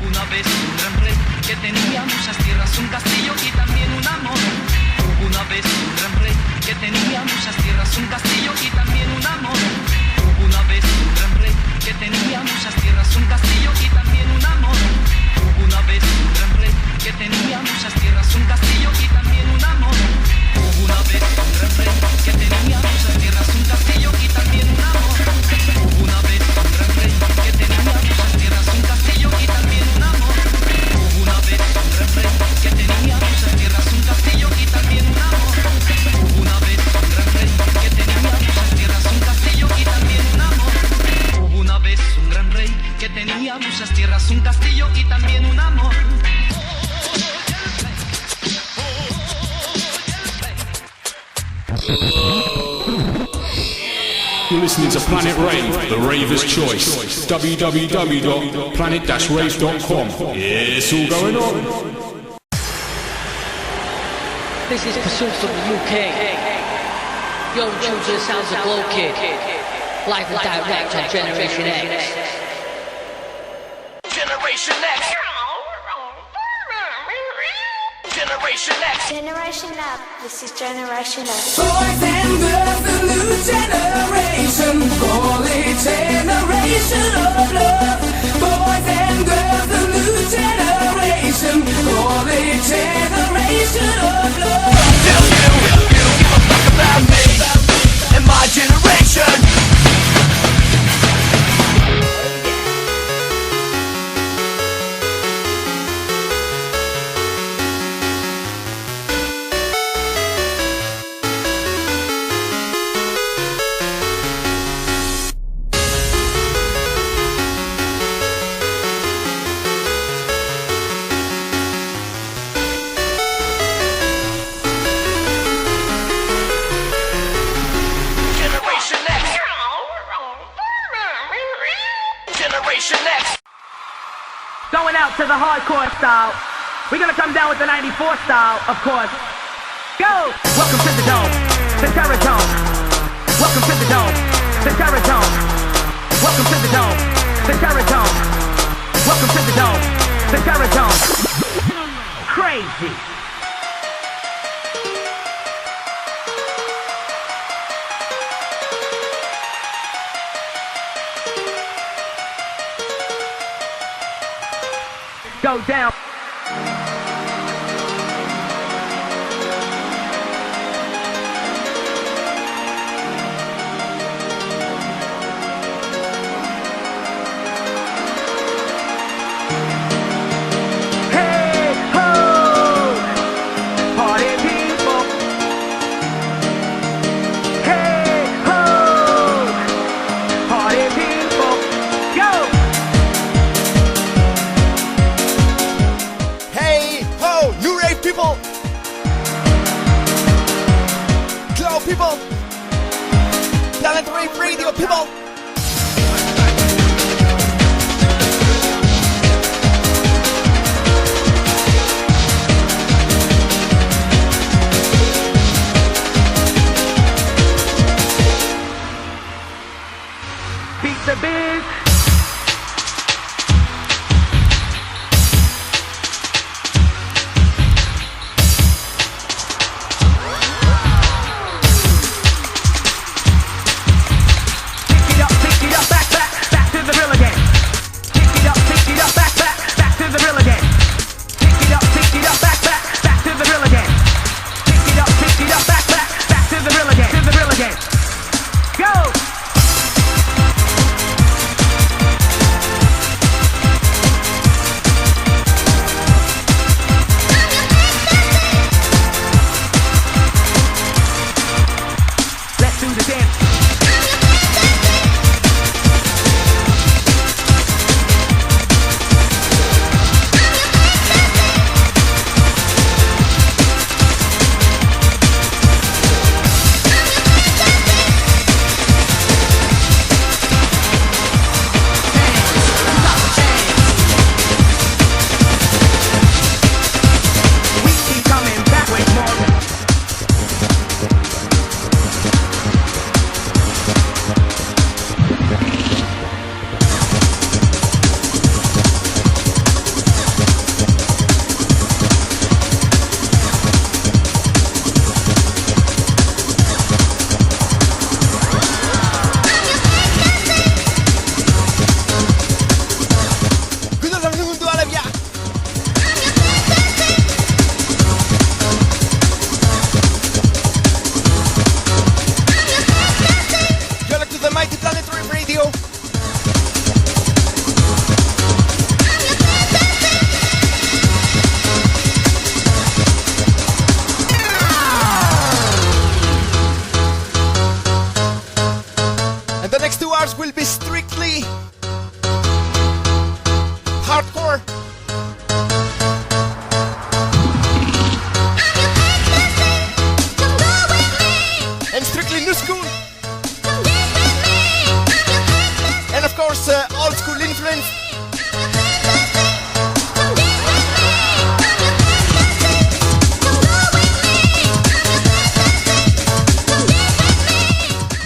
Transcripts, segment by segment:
Una vez un gran rey que tenía muchas tierras, un castillo y también un amor. Una vez un gran rey que tenía muchas tierras, un castillo y también un amor. Una vez un gran rey que tenía muchas tierras, un castillo y también un amor. Una vez un gran rey que tenía muchas tierras, un castillo y también un amor. Una vez un gran rey que tenía muchas tierras, un castillo y también un amor. Una vez un gran rey que tenía muchas tierras, un castillo y también un amor. Una vez un gran rey que tenía muchas tierras, un castillo y también un amor. Una vez un gran rey que tenía muchas tierras, un castillo y también un amor. Una vez un gran rey que tenía muchas tierras, un castillo y también un amor. You're listening to Planet Rave, the Raver's Choice. www.planet-rave.com. Yeah, it's all going on. This is Pursuit from the UK. Yo, Juju sounds of Glow Kid. Live and direct on Generation X. Generation X. Generation X. Generation Up. This is Generation Up. Boys and girls, the new generation. Call it generation of love. Boys and girls, the new generation. Call it generation of love. Tell you give a fuck about me and my generation. Going out to the hardcore style. We're gonna come down with the 94 style, of course. Go! Welcome to the dome, the terror dome. Welcome to the dome, the terror dome. Welcome to the dome, the terror dome. Welcome to the dome, the terror dome. Crazy. Go down. Hey ho, party people. Hey ho, party people. Go. New Rave people! Glow people! Planet Rave Radio people! Beat the biz. more. And strictly new school. And of course, old school influence.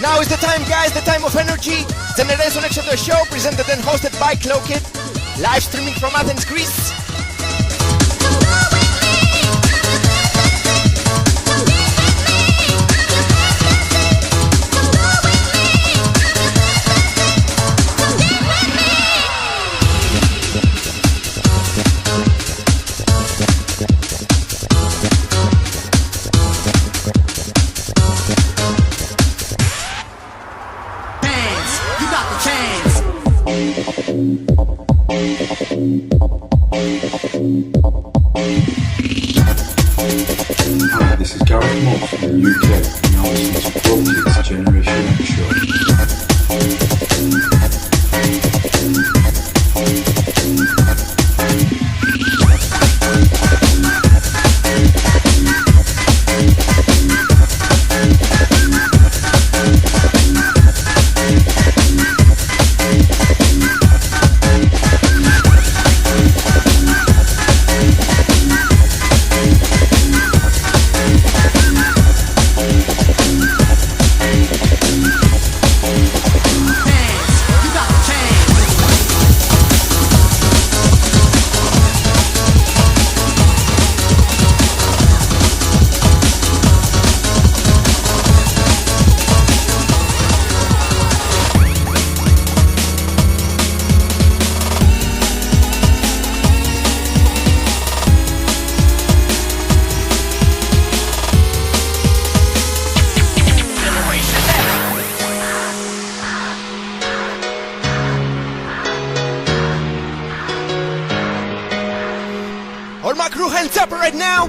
Now is the time, guys, the time of energy. Generation X of the show, presented and hosted by GL0WKiD. Live streaming from Athens, Greece. Hi, this is Gareth from the UK, and you're listening to GL0WKiD's Generation X show. Right now.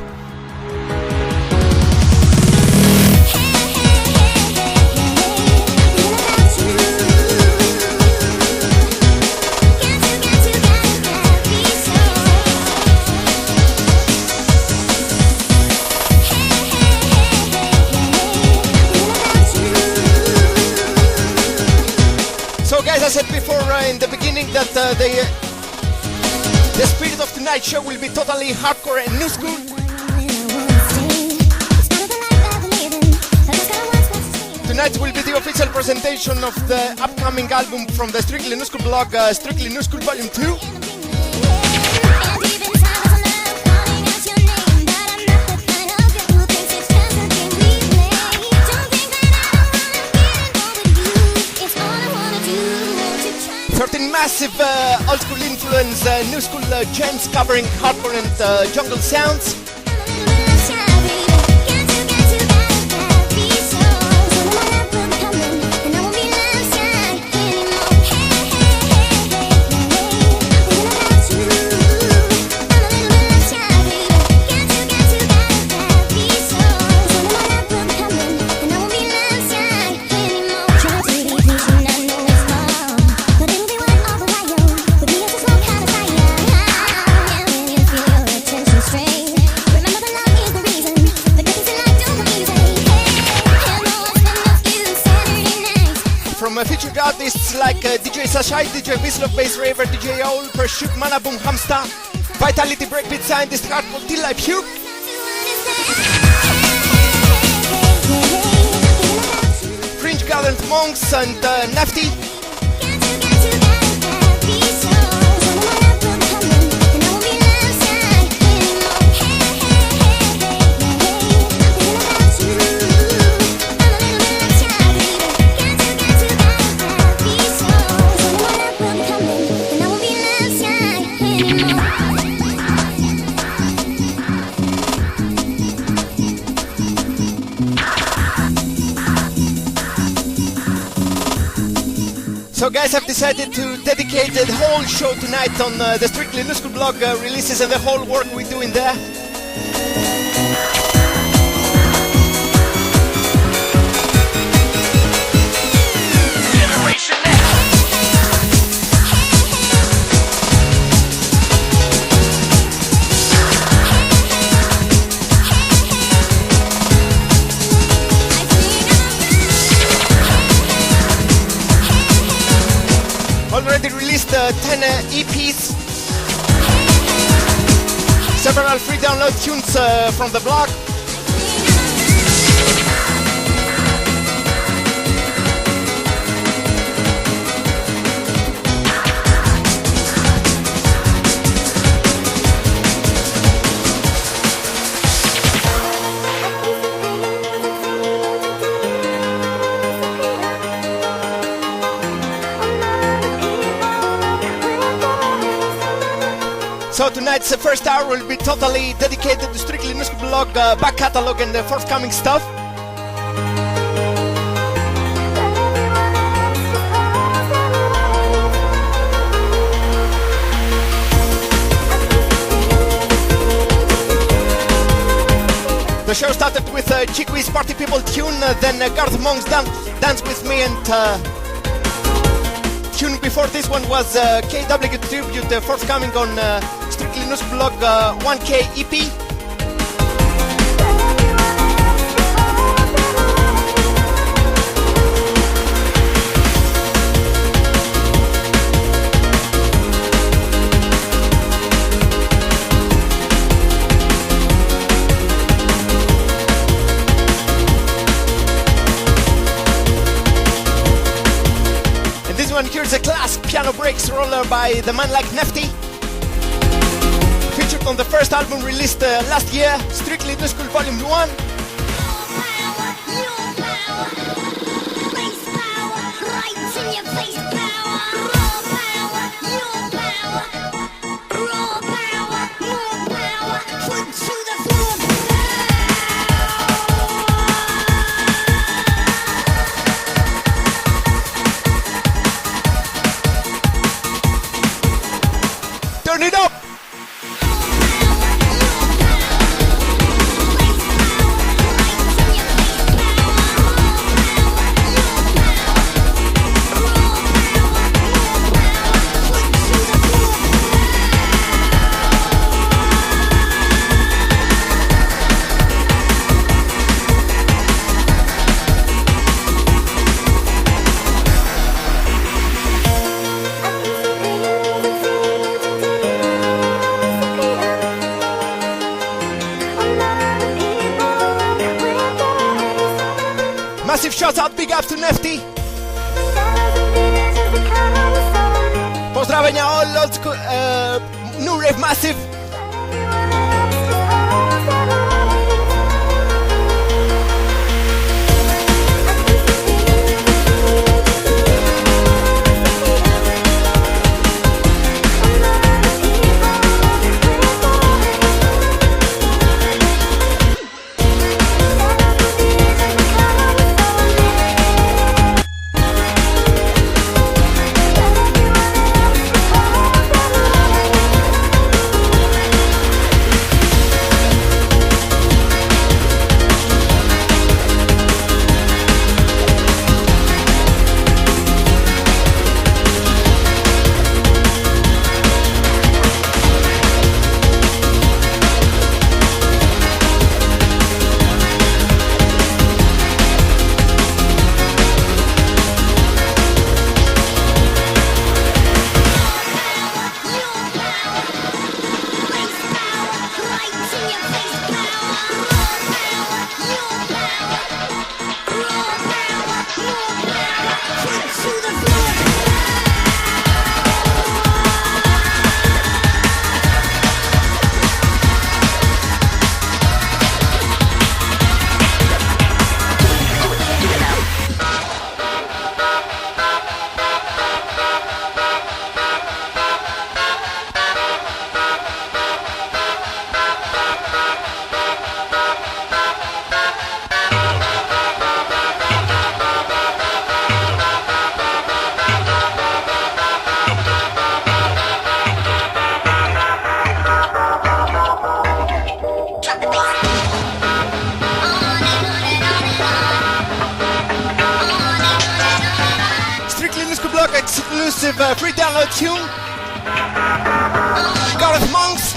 So guys, I said before in the beginning that the spirit of tonight's show will be totally hardcore and new school. Tonight will be the official presentation of the upcoming album from the Strictly NUSKOOL blog, Strictly NUSKOOL Vol.2. Massive old school influence, new school gems covering hardcore and jungle sounds. Featured artists like DJ Sashai, DJ Wislov, Bassraver, DJ Owl, Pursuit, Mana Boom, Hamster, Vitality, Breakbeat, Scientist, Hardcore, T-Life, Hugh. Fringe Gathered Monks and Nefti. So guys, I've decided to dedicate the whole show tonight on the Strictly NUSKOOL blog releases and the whole work we do in there. 10 EPs, several free download tunes from the blog. So tonight's first hour will be totally dedicated to strictly NUSKOOL blog, back catalog and the forthcoming stuff. The show started with Chiqui's Party People tune, then Gareth Monk's Dance With Me, and tune before this one was GL0WK tribute forthcoming on strictly NUSKOOL blog 1K EP. Here's a class piano breaks roller by the man like Nefti, featured on the first album released last year, Strictly NUSKOOL Vol.2. Turn it up! Massive shout out, big up to Nefti. Pozdrowienia all Oldschool, New Rave Massive. Exclusive free download tune, Gareth Monks.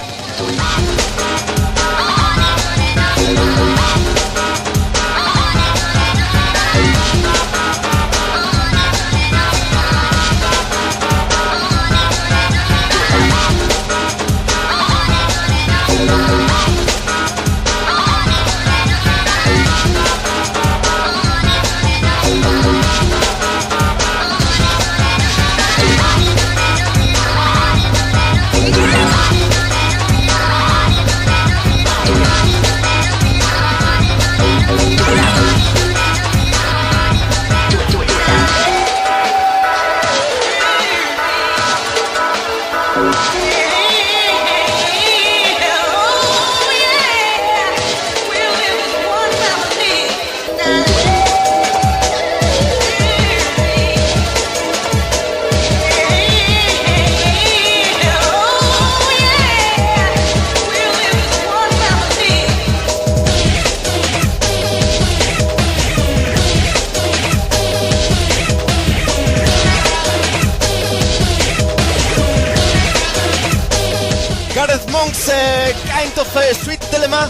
Monk's kind of street dilemma.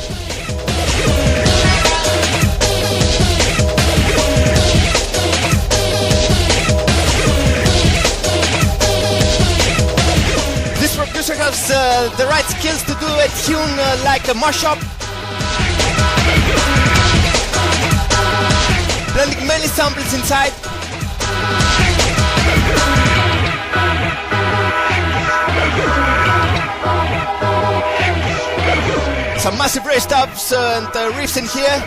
This producer has the right skills to do a tune like a mashup, blending many samples inside. Some massive raised ups and riffs in here.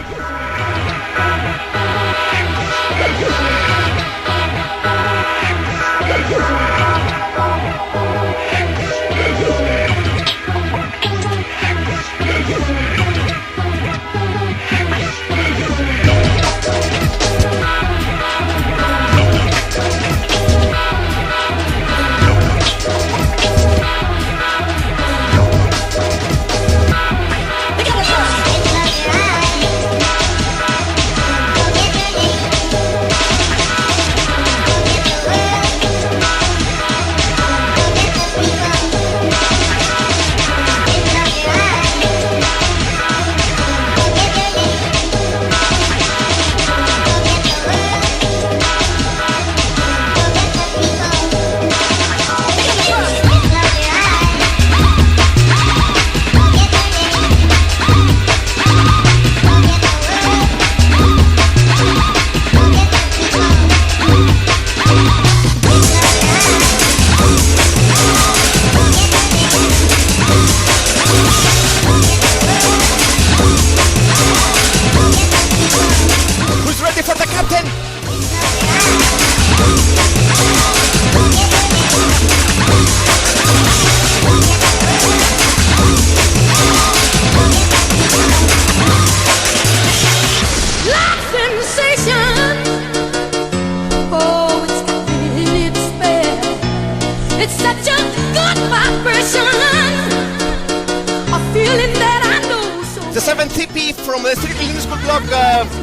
From the strictly NUSKOOL blog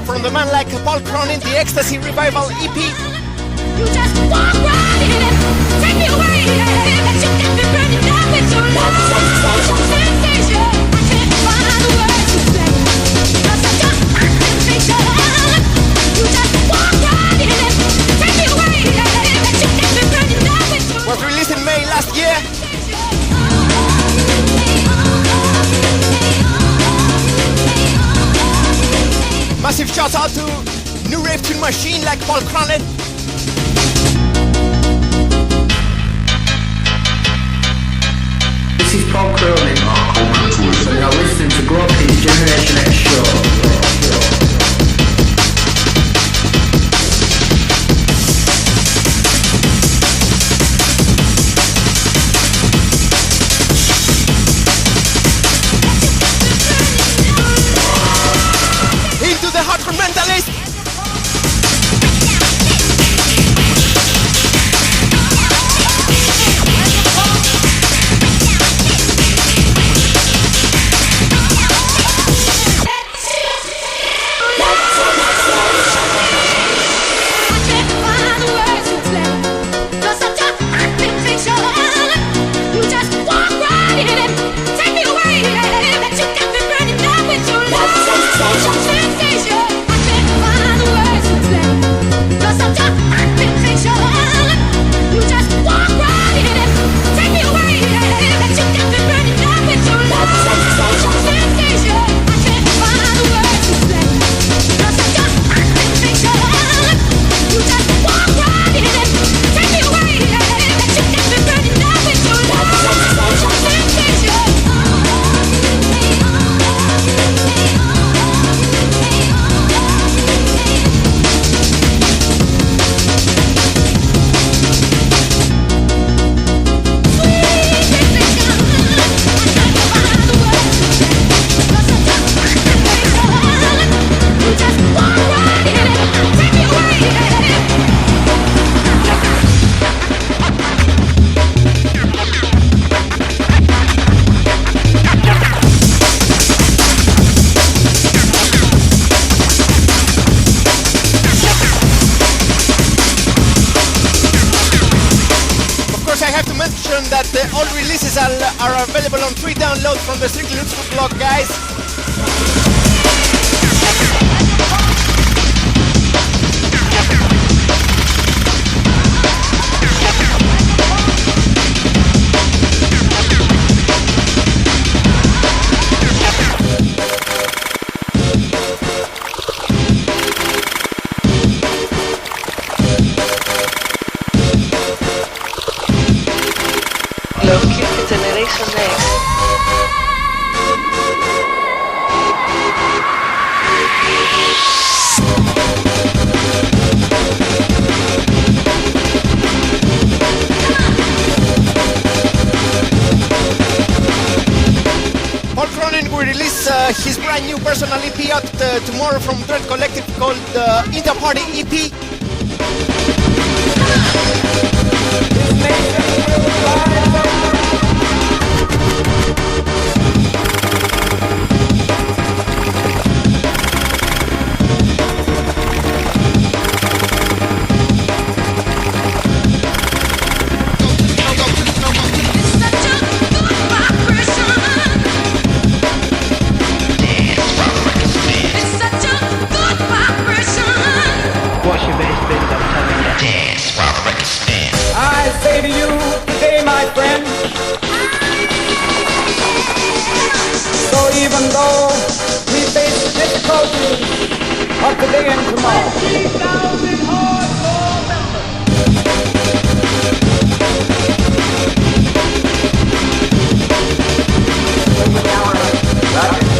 from the man like Paul Cronin, the Ecstasy Revival EP. You just walk right in it, take me away, let you get me burning down with your love. Sensation, I can't find the words to say. You're such a sensation. You just walk right in it, take me away, let you get me burning down with your love. Was released in May last year. Massive shout out to new rave tune machine like Paul Cronin. This is Paul Cronin. And you're listening to GL0WKiD's Generation X show. The hardcore mentalist. are available on free download from the Strictly NUSKOOL blog, guys. Generation X. Cronin will release his brand new personal EP out tomorrow from Dread Collective called Inter Party EP. I say to you today, my friend, so even though we face the difficulties of today and tomorrow, 20,000 hardcore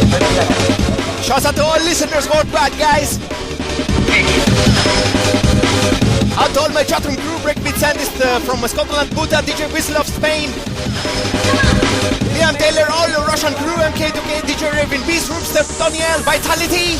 members. Shouts out to all listeners worldwide, guys. Out to all my chatroom crew, Breakbeat Sandist from Scotland, Buddha, DJ Wislov, Spain. Liam Taylor, all the Russian crew, MK2K, DJ Rave in Peace, Roopster, Tony L, Vitality.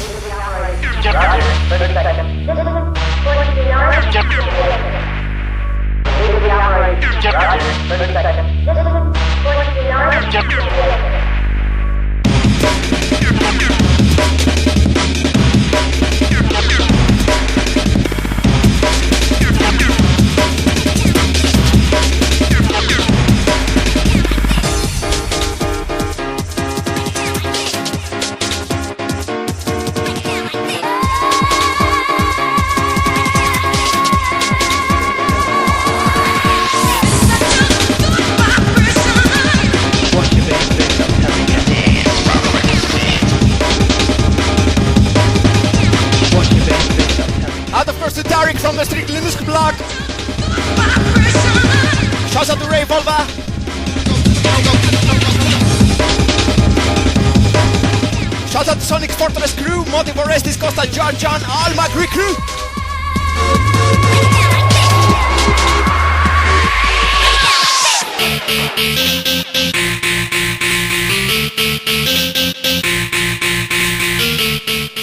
From the Strictly NUSKOOL blog. Shouts out to Rave. Shouts out to Sonic's Fortress crew, Motive Orestiz, Costa, John, all my Greek crew.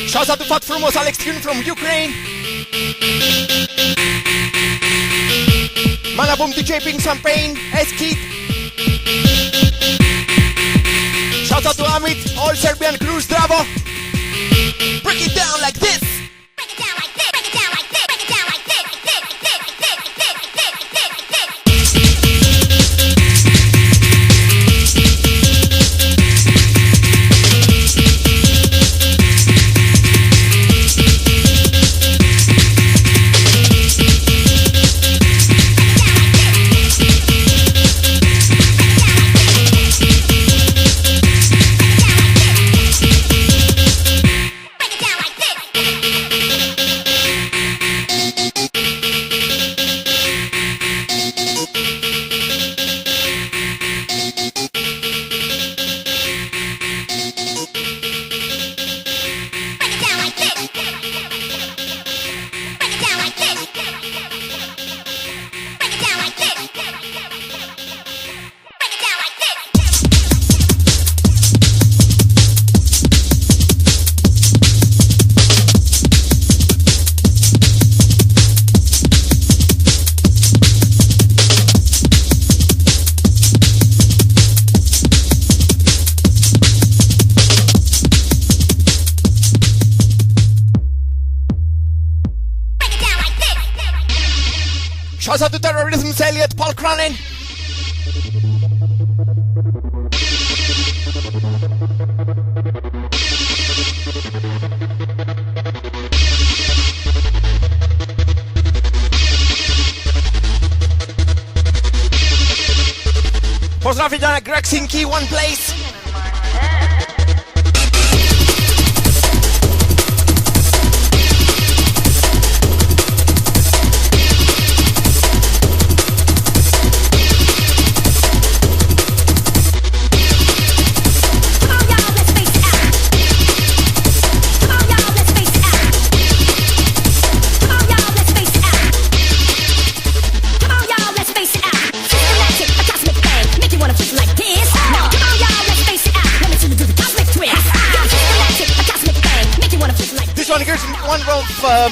Shouts out to Fat Frumos, Alex Tune from Ukraine. Manaboom DJ Ping Champagne, S-Kid. Shout out to Amit, all Serbian crews, Bravo. Break it down like this. Break it down like this. Break it down like this. Break it down like this. Shouts out to Terrorism's Elliot, Paul Cronin. Pozdravljena Grexinki, one place.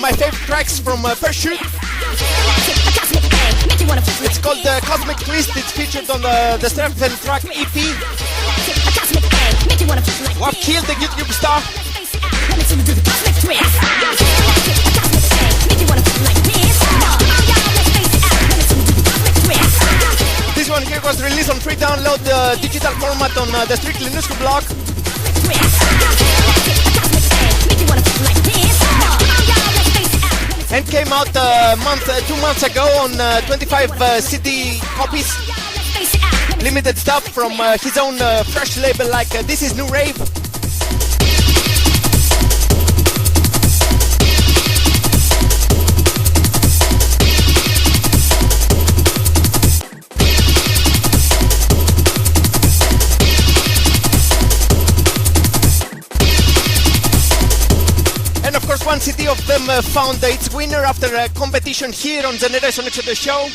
My favorite tracks from first shoot. It's called Cosmic Twist. It's featured on the 7th track EP. What killed the YouTube star? This one here was released on free download digital format on the Strictly NUSKOOL blog. And came out 2 months ago on 25 CD copies. Limited stuff from his own fresh label like This Is New Rave. One CD of them found its winner after a competition here on Generation X the show.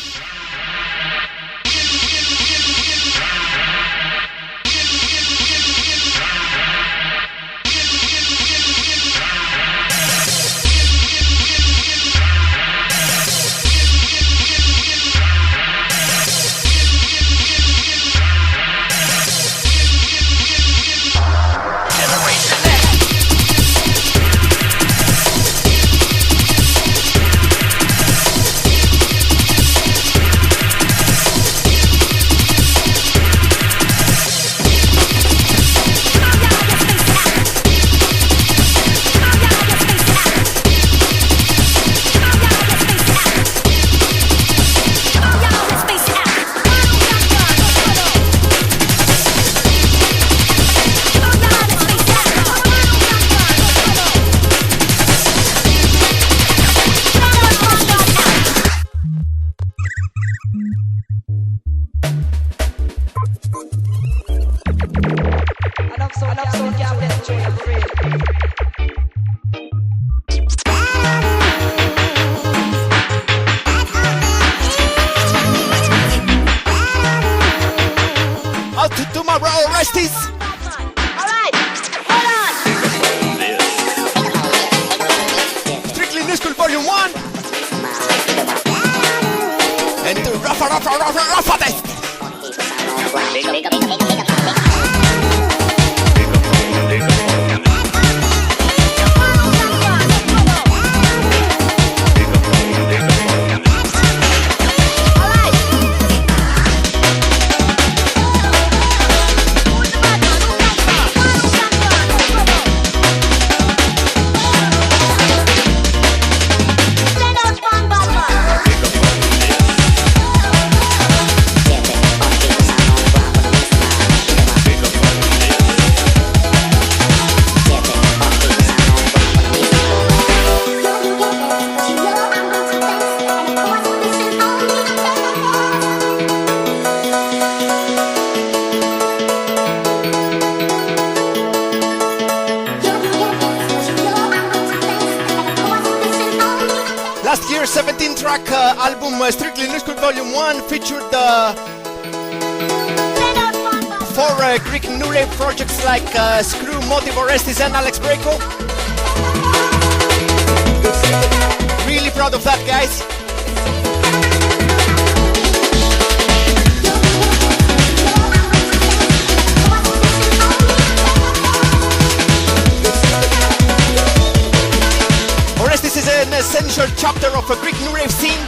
Orestiz. Alright, hold on. Strictly NUSKOOL Vol.1. And to Ruffatest. Last year's 17-track album Strictly NUSKOOL Vol.1 featured 4 Greek new rave projects like Screw, Motive, Orestiz and Alex Breako. Really proud of that, guys. Orestiz is an essential chapter of a Greek new rave scene.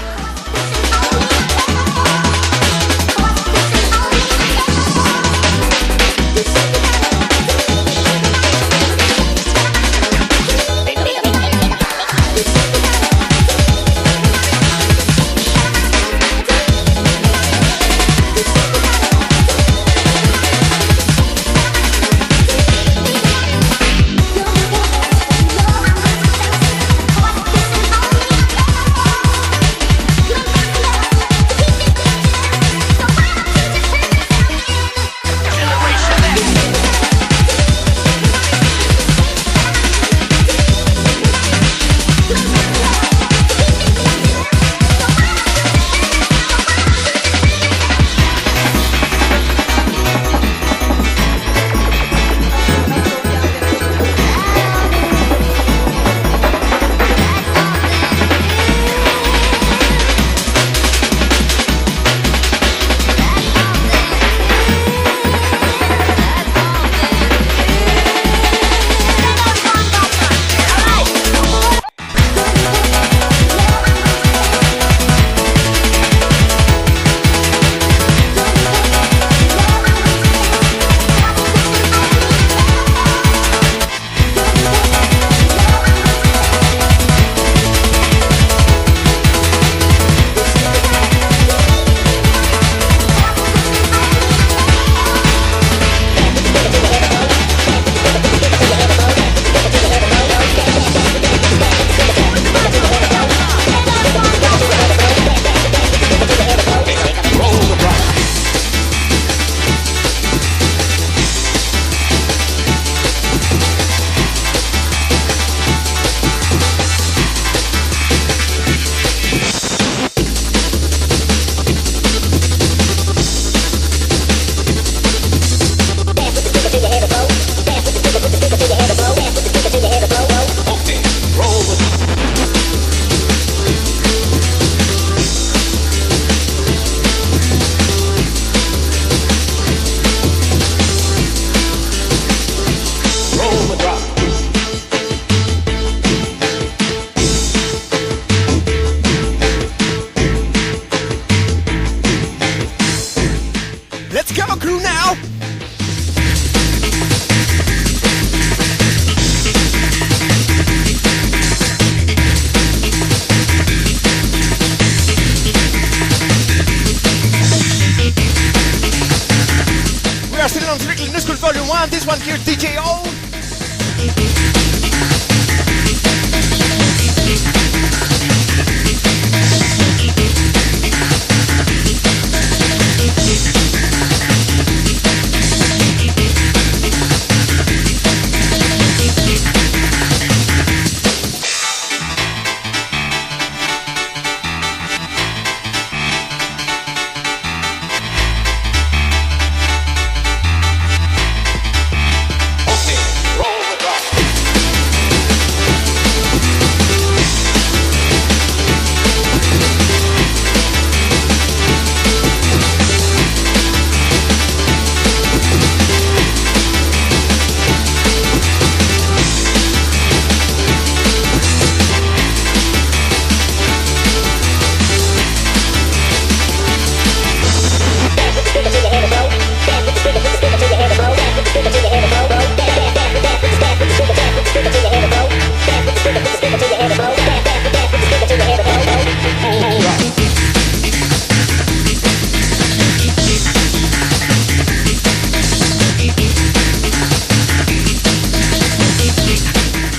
one, here's DJ O.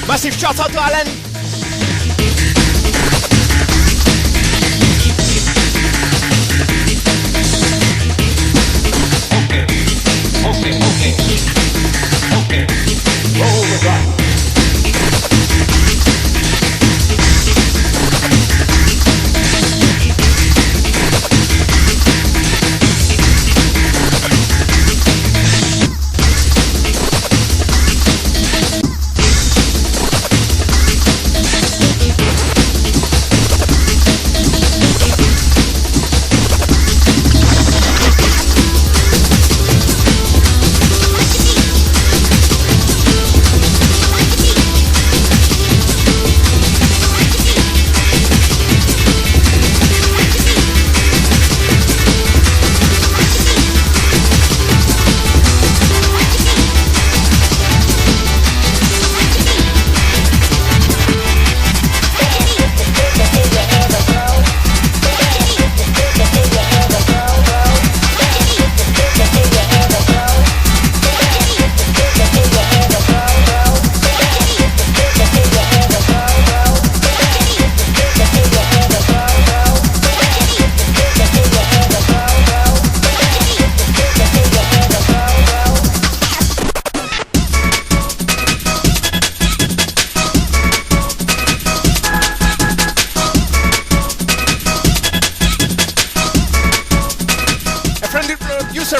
Massive shout out to Alan. Okay. Roll the drum.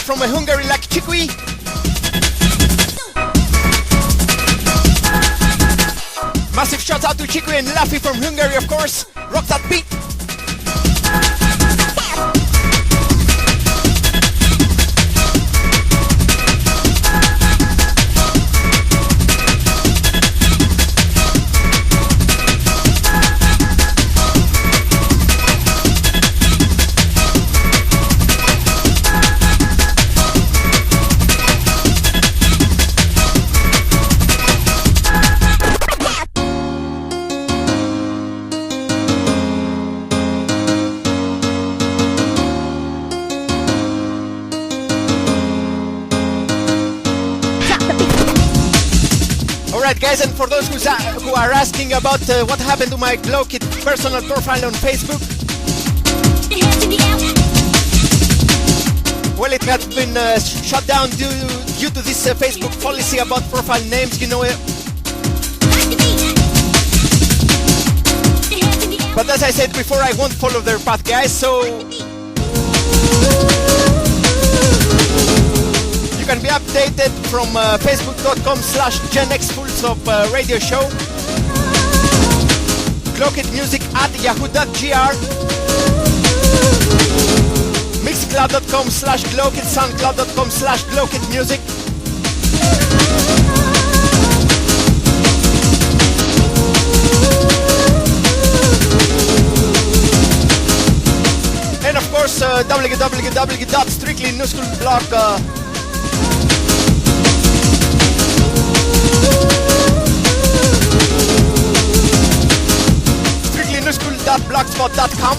From Hungary like Chiqui. Massive shout out to Chiqui and Laffy from Hungary, of course. Rock that beat. Guys, and for those who are asking about what happened to my GL0WKiD personal profile on Facebook, well, it has been shut down due to this Facebook policy about profile names, you know. But as I said before, I won't follow their path, guys, so you can be updated from facebook.com/GenXFools of Radio Show, GL0WKiD Music at yahoo.gr, mixcloud.com/GL0WKiD, soundcloud.com/GL0WKiD Music. And of course, www.strictlynuscoolblog. strictlynuscool.blogspot.com.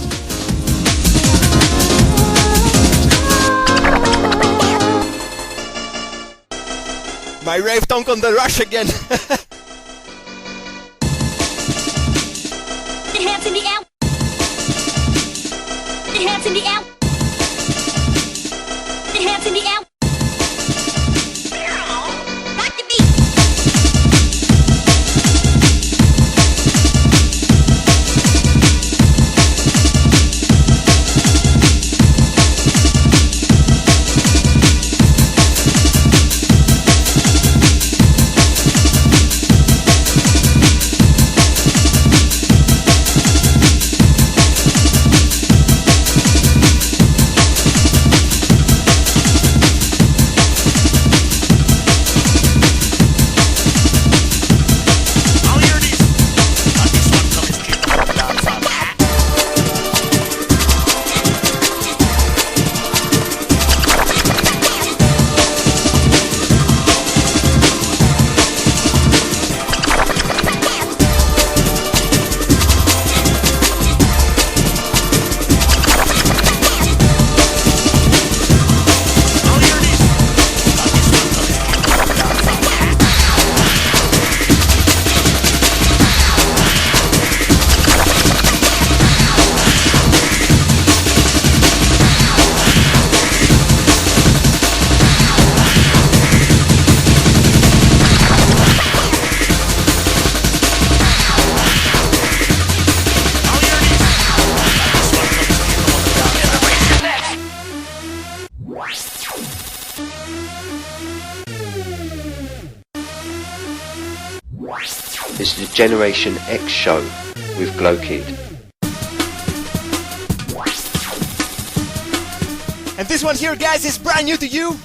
My rave tongue on the rush again. The hands in the air. The hands in the air. The hands in the air. Rock the beat. This is the Generation X show with GL0WKiD. And this one here, guys, is brand new to you.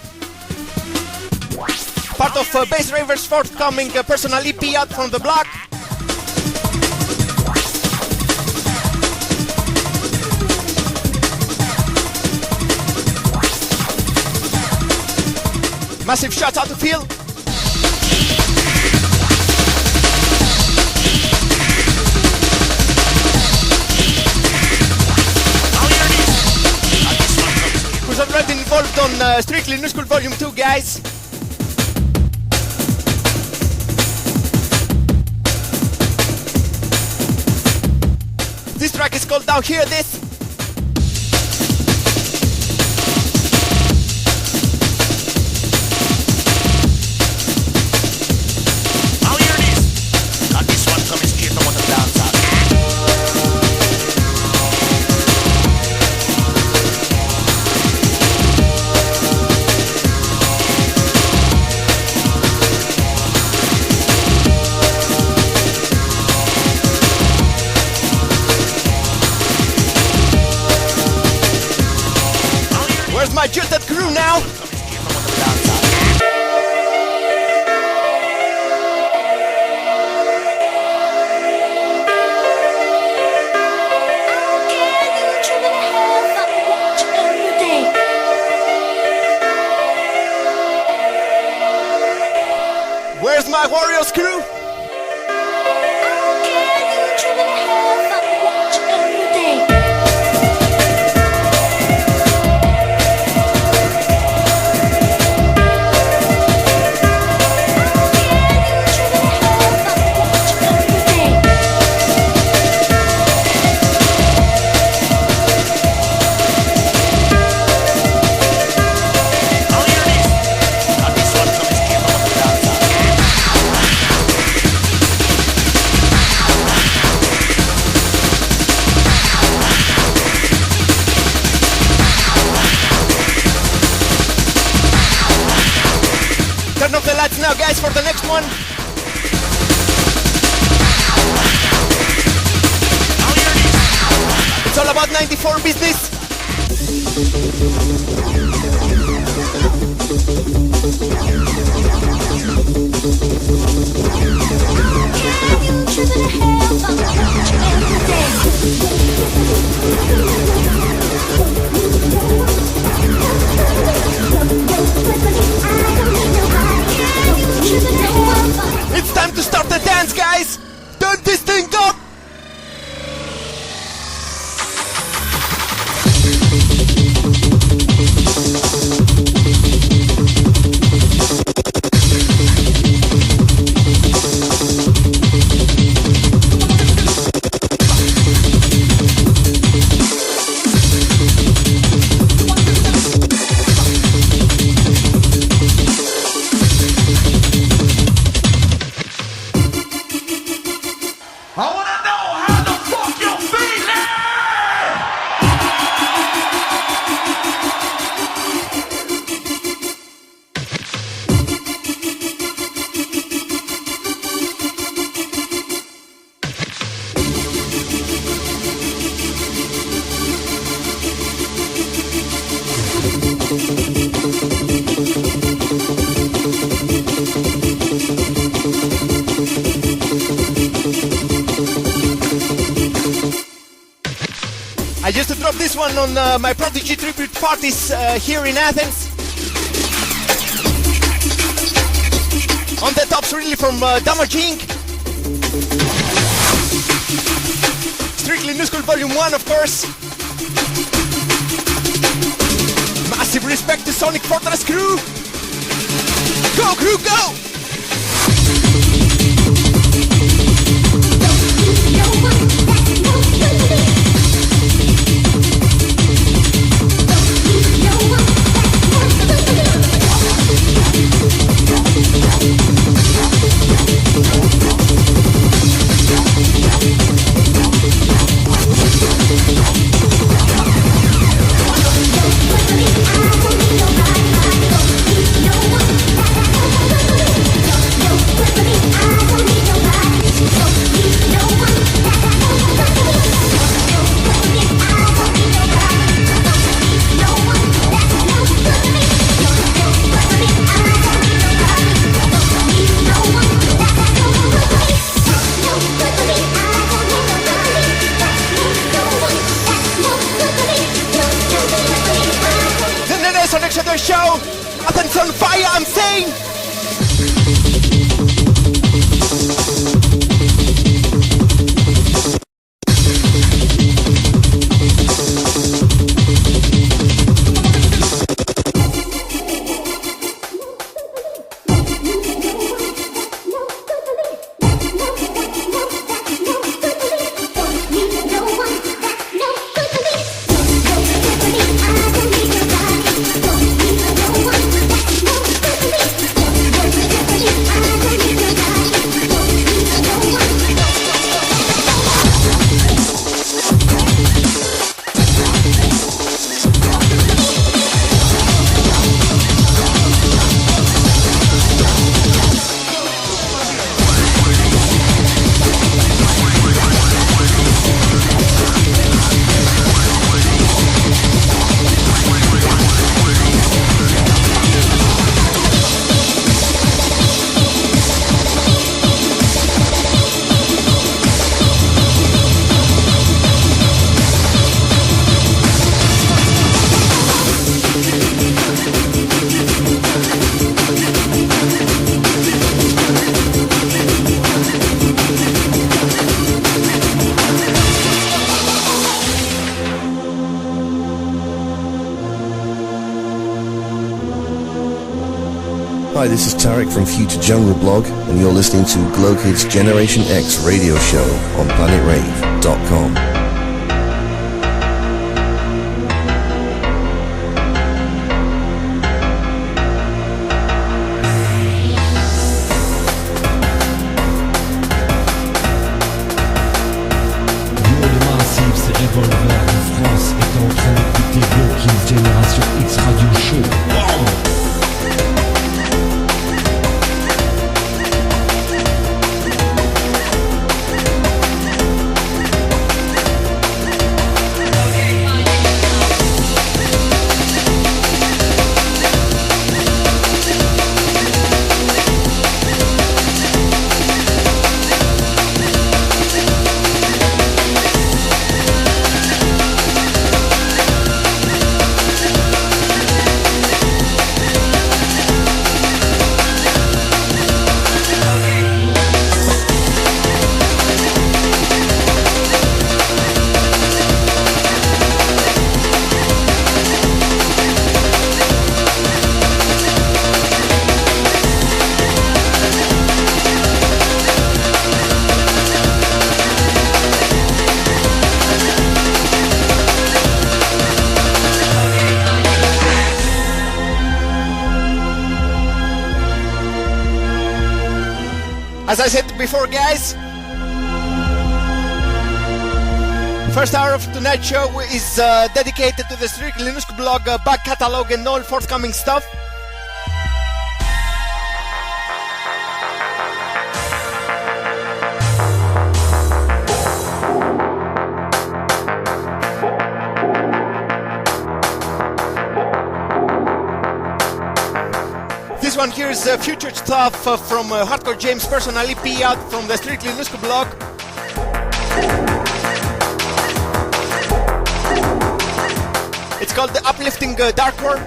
Part of Bassraver's forthcoming personal EP out from the block. Massive shout out to Phil. Who's already involved on Strictly NUSKOOL Vol.2, guys. This track is called Now Hear This. My jilted crew now. Where's my Warriors crew? Turn off the lights now, guys, for the next one. It's all about 94 business. It's time to start the dance, guys! Turn this thing up! I used to drop this one on my Prodigy tribute parties here in Athens. On the tops, really, from Damaging. Strictly NUSKOOL Vol.2, of course. Massive respect to Sonic Fortress crew. Go, crew, go! Show! Athens on fire, I'm saying! Hi, this is Tarek from Future Jungle Blog, and you're listening to GL0WKiD's Generation X radio show on planetrave.com. As I said before, guys, first hour of tonight's show is dedicated to the Strictly NUSKOOL blog back catalog and all forthcoming stuff. one here is future stuff from Hardcore James' personal EP out from the Strictly NUSKOOL blog. It's called the Uplifting Darkcore.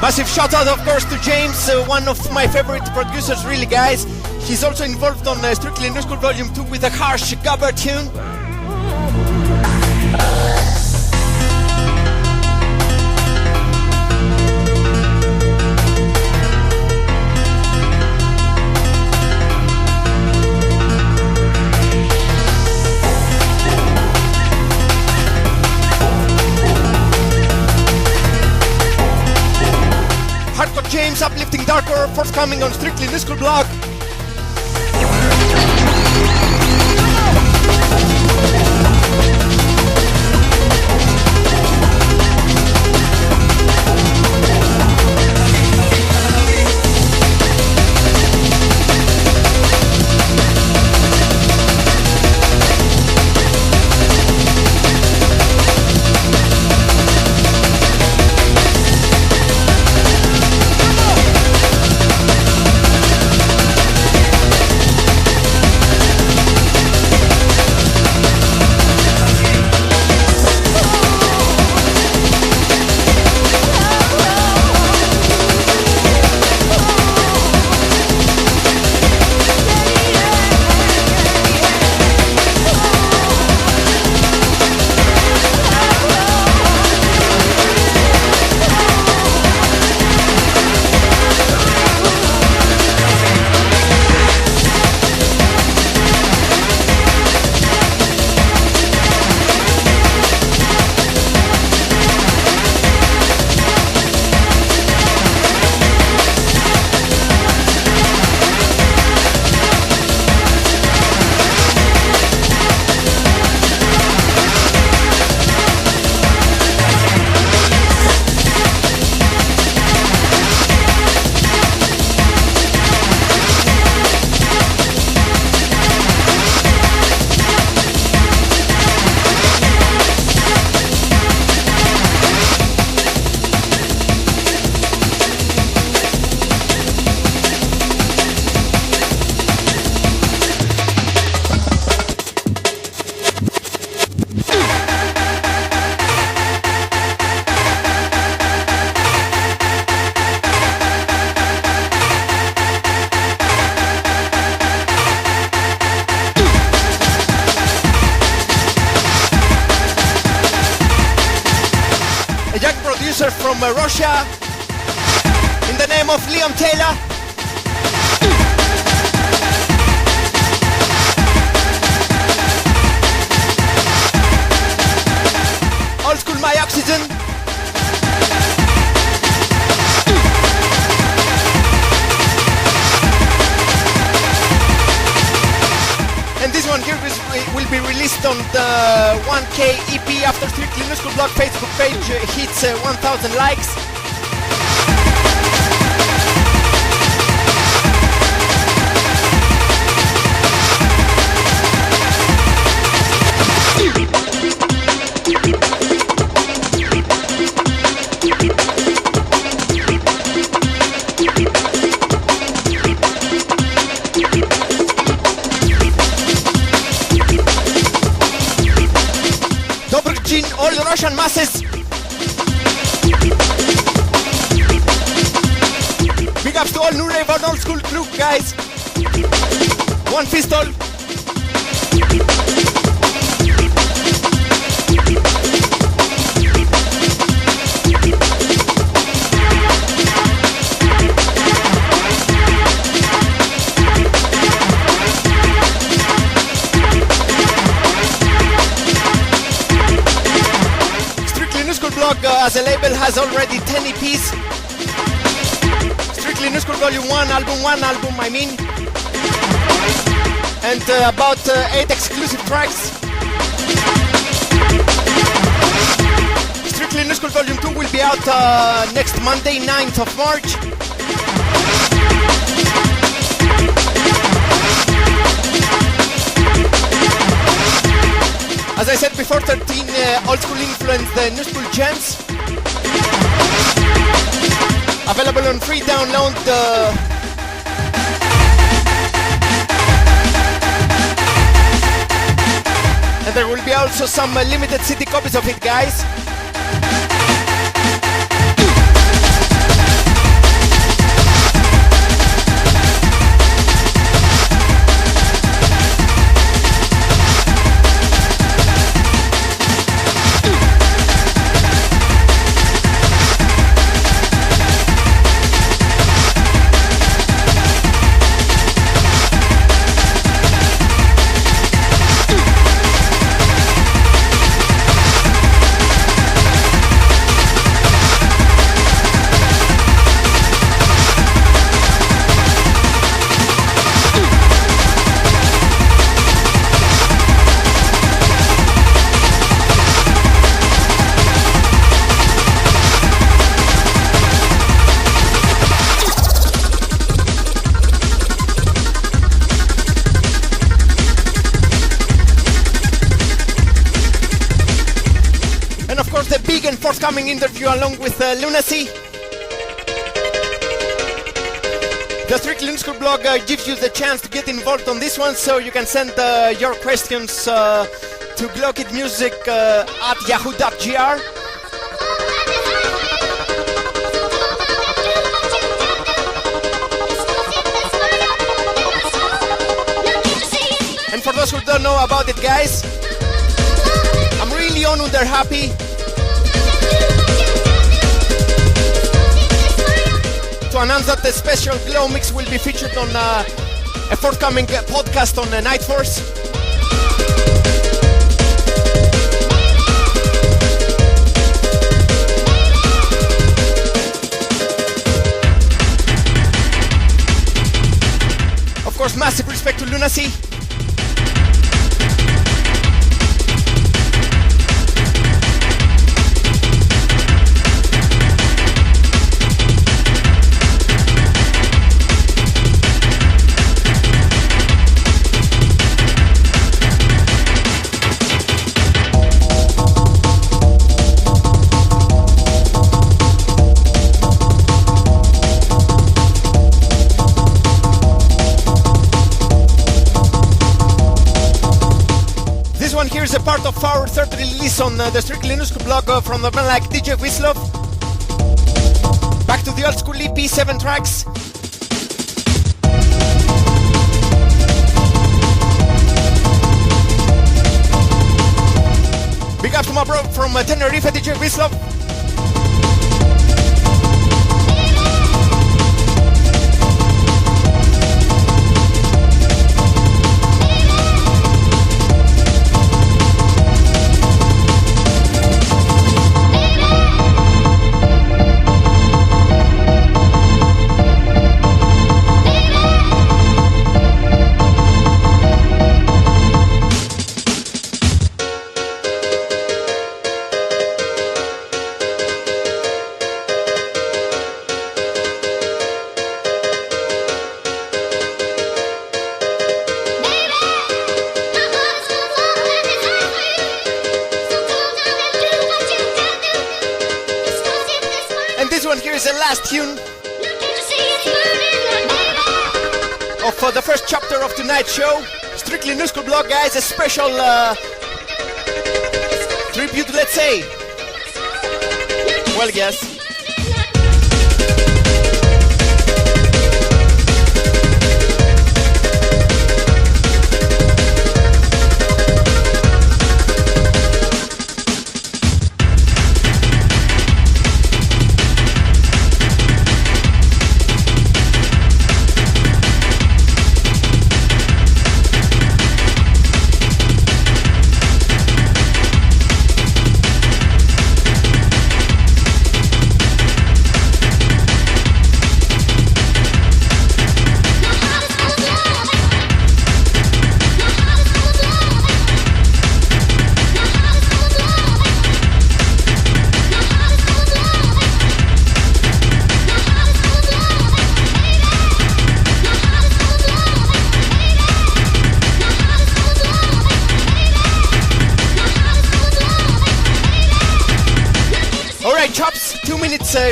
Massive shout out, of course, to James, one of my favorite producers, really, guys. He's also involved on Strictly NUSKOOL Vol.2 with a harsh gabber tune. James Uplifting Darkcore, forthcoming on Strictly NUSKOOL blog. From Russia, in the name of Liam Taylor. Oldschool My Oxygen. And this one here will be released on the 1K EP after Strictly NUSKOOL blog Facebook page hits 1,000 likes. Russian masses. Big ups to all new Rave and old school crew, guys. One pistol. As a label has already 10 EPs. Strictly NUSKOOL Vol.1 album I mean. And about 8 exclusive tracks. Strictly NUSKOOL Vol.2 will be out next Monday, 9th of March. As I said before, 13 old school influenced NUSKOOL gems. Available on free download. And there will be also some limited CD copies of it, guys. Forthcoming interview along with Lunacy. The Strictly NUSKOOL blog gives you the chance to get involved on this one, so you can send your questions to glowkidmusic at yahoo.gr. And for those who don't know about it, guys, I'm really honored they're happy to announce that the special Glow Mix will be featured on a forthcoming podcast on Night Force. Of course, massive respect to Lunacy. Here's a part of our third release on the Strictly NUSKOOL blog from the band like DJ Wislov. Back to the old school EP, 7 tracks. Big up to my bro from Tenerife, DJ Wislov. Last tune of the first chapter of tonight's show. Strictly NUSKOOL blog, guys, a special tribute, let's say. Well, yes.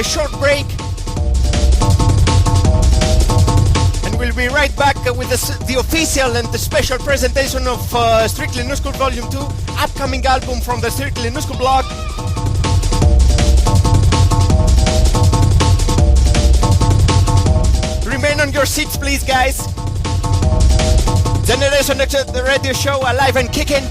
Short break, and we'll be right back with the official and the special presentation of Strictly NUSKOOL Vol.2, upcoming album from the Strictly NUSKOOL blog. Remain on your seats, please, guys. Generation X, the radio show, alive and kicking.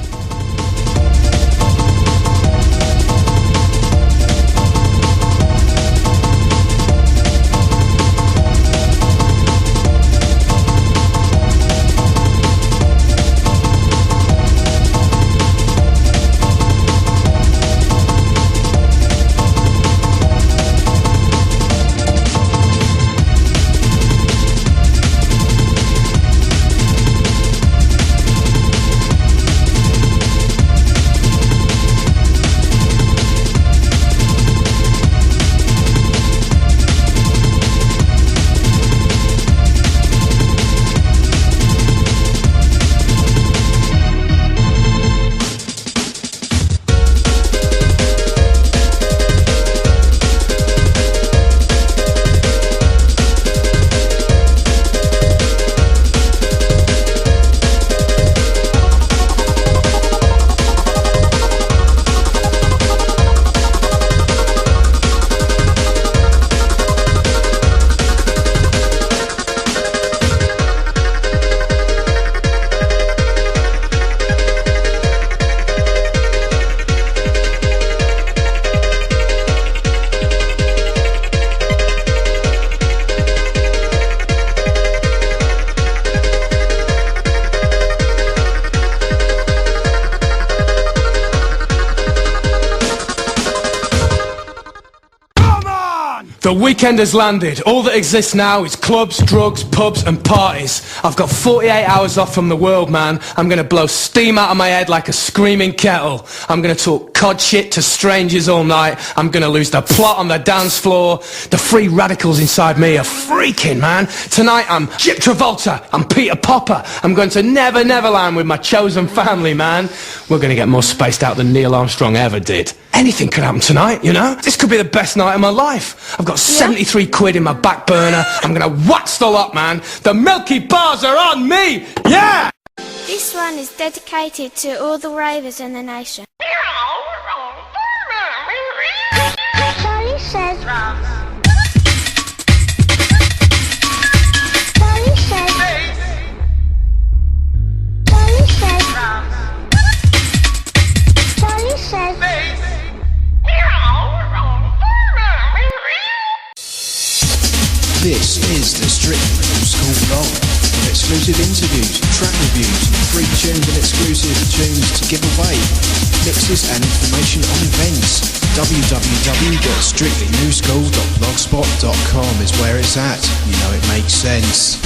The weekend has landed. All that exists now is clubs, drugs, pubs and parties. I've got 48 hours off from the world, man. I'm gonna blow steam out of my head like a screaming kettle. I'm gonna talk cod shit to strangers all night. I'm gonna lose the plot on the dance floor. The free radicals inside me are freaking, man. Tonight I'm Chip Travolta. I'm Peter Popper. I'm going to Never Neverland with my chosen family, man. We're gonna get more spaced out than Neil Armstrong ever did. Anything could happen tonight, you know? This could be the best night of my life. I've got 73 quid in my back burner. I'm gonna wax the lot, man. The Milky Bars are on me! Yeah! This one is dedicated to all the ravers in the nation. Charlie says... Charlie says... Charlie says... Charlie says... This is the Strictly NUSKOOL Vol. With exclusive interviews, track reviews, free tunes and exclusive tunes to give away, mixes and information on events. www.strictlynewschool.blogspot.com is where it's at. You know it makes sense.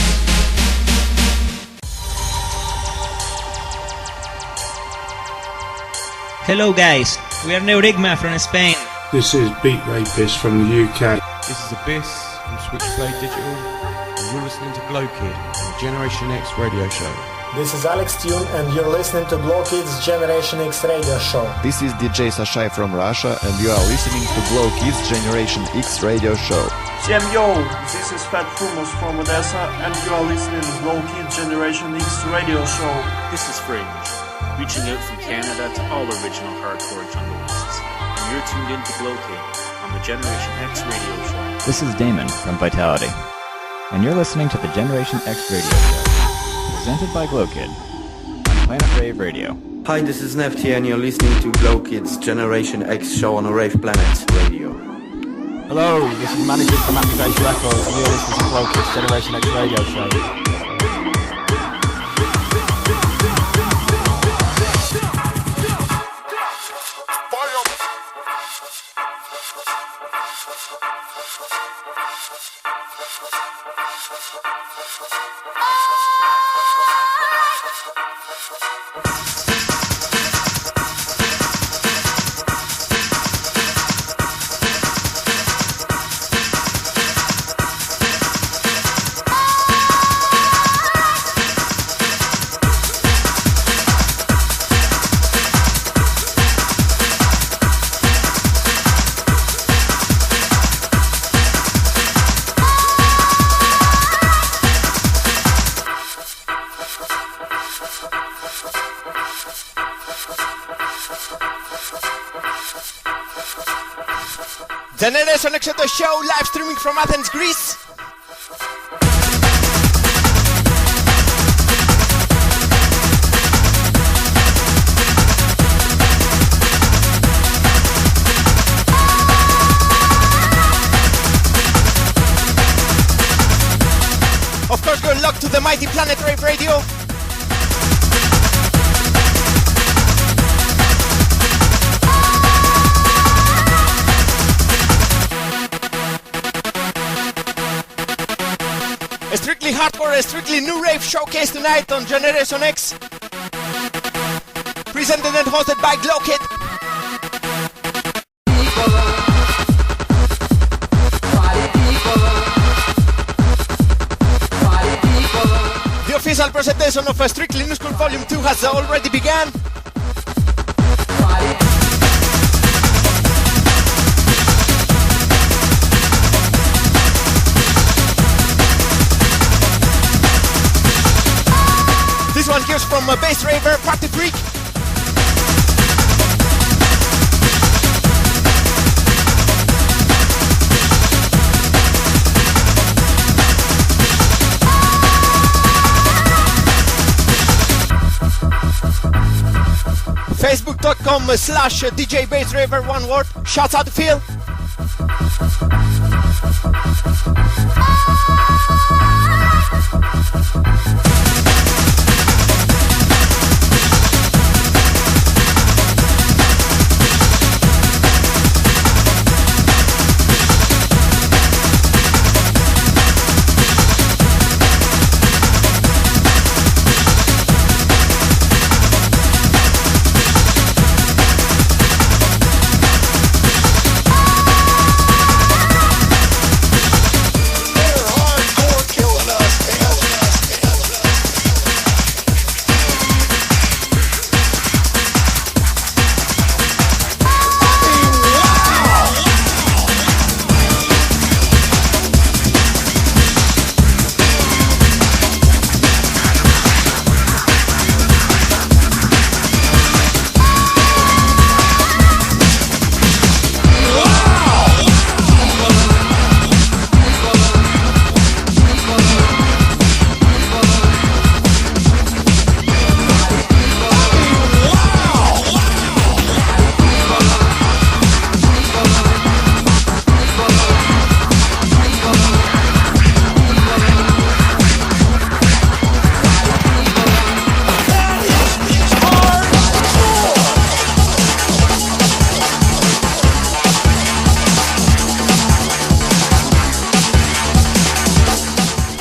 Hello guys, we are Neurigma from Spain. This is Beat Rapist from the UK. This is Abyss from Switchblade Digital, and you're listening to GL0WKiD on the Generation X radio show. This is Alex Tune, and you're listening to GL0WKiD's Generation X radio show. This is DJ Sashai from Russia, and you are listening to GL0WKiD's Generation X radio show. Yo, this is Fat Frumos from Odessa, and you are listening to GL0WKiD's Generation X radio show. This is Fringe, reaching out from Canada to all original hardcore junglists, and you're tuned in to GL0WKiD on on the Generation X radio show. This is Damon from Vitality, and you're listening to the Generation X radio show, presented by GL0WKiD on Planet Rave Radio. Hi, this is Nefti, and you're listening to GL0WKiD's Generation X show on Rave Planet Radio. Hello, this is Manager from Activation Records, and you're listening to GL0WKiD's Generation X radio show. Generation X show, live streaming from Athens, Greece. Of course, you're locked to the mighty Planet Rave Radio. A strictly hardcore, a strictly new rave showcase tonight on Generation X. Presented and hosted by GL0WKiD. The official presentation of a Strictly NUSKOOL Vol.2 has already begun. This one here's from Bassraver, Party Freak. Facebook.com/DJ Bassraver, one word. Shouts out to Phil.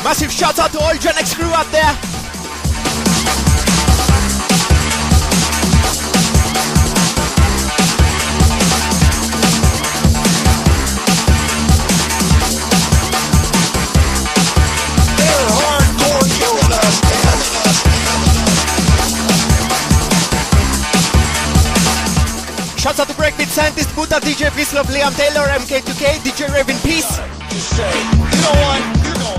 Massive shout out to all Gen X crew out there. Shouts out to Breakbeat Scientist, Buddha, DJ Wislov, Liam Taylor, MK2K, DJ Rave in Peace. You know what?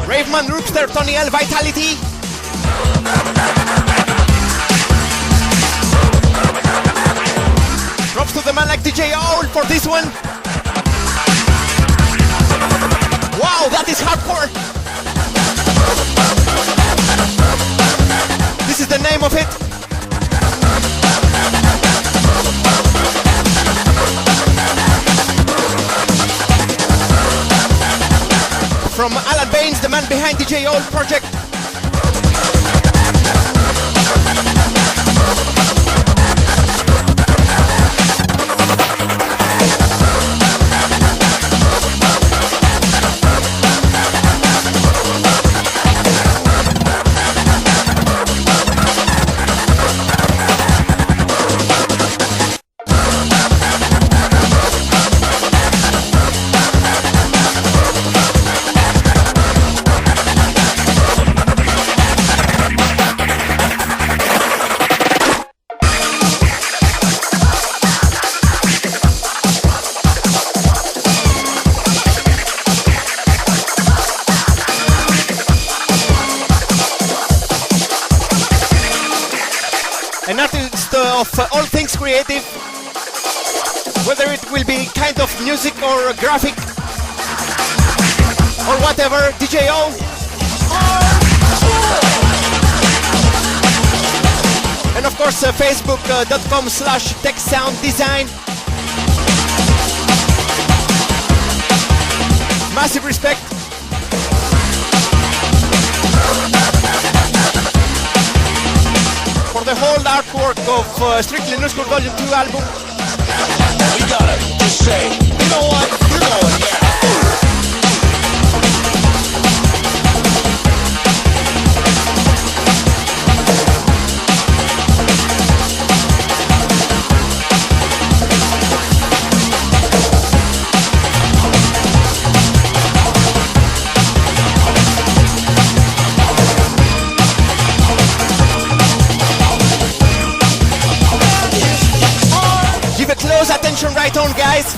Raveman, Ruffatest, Tony L, Vitality. Props to the man like DJ Owl for this one. that is hardcore. This is the name of it. From Alan Baines, the man behind DJ Old Project. Of all things creative, whether it will be kind of music or graphic or whatever. DJ O. And of course facebook.com/techsounddesign. Massive respect. For the whole artwork of Strictly NUSKOOL Vol.2 album. We gotta just say, you know what, you're going here. Attention right on, guys.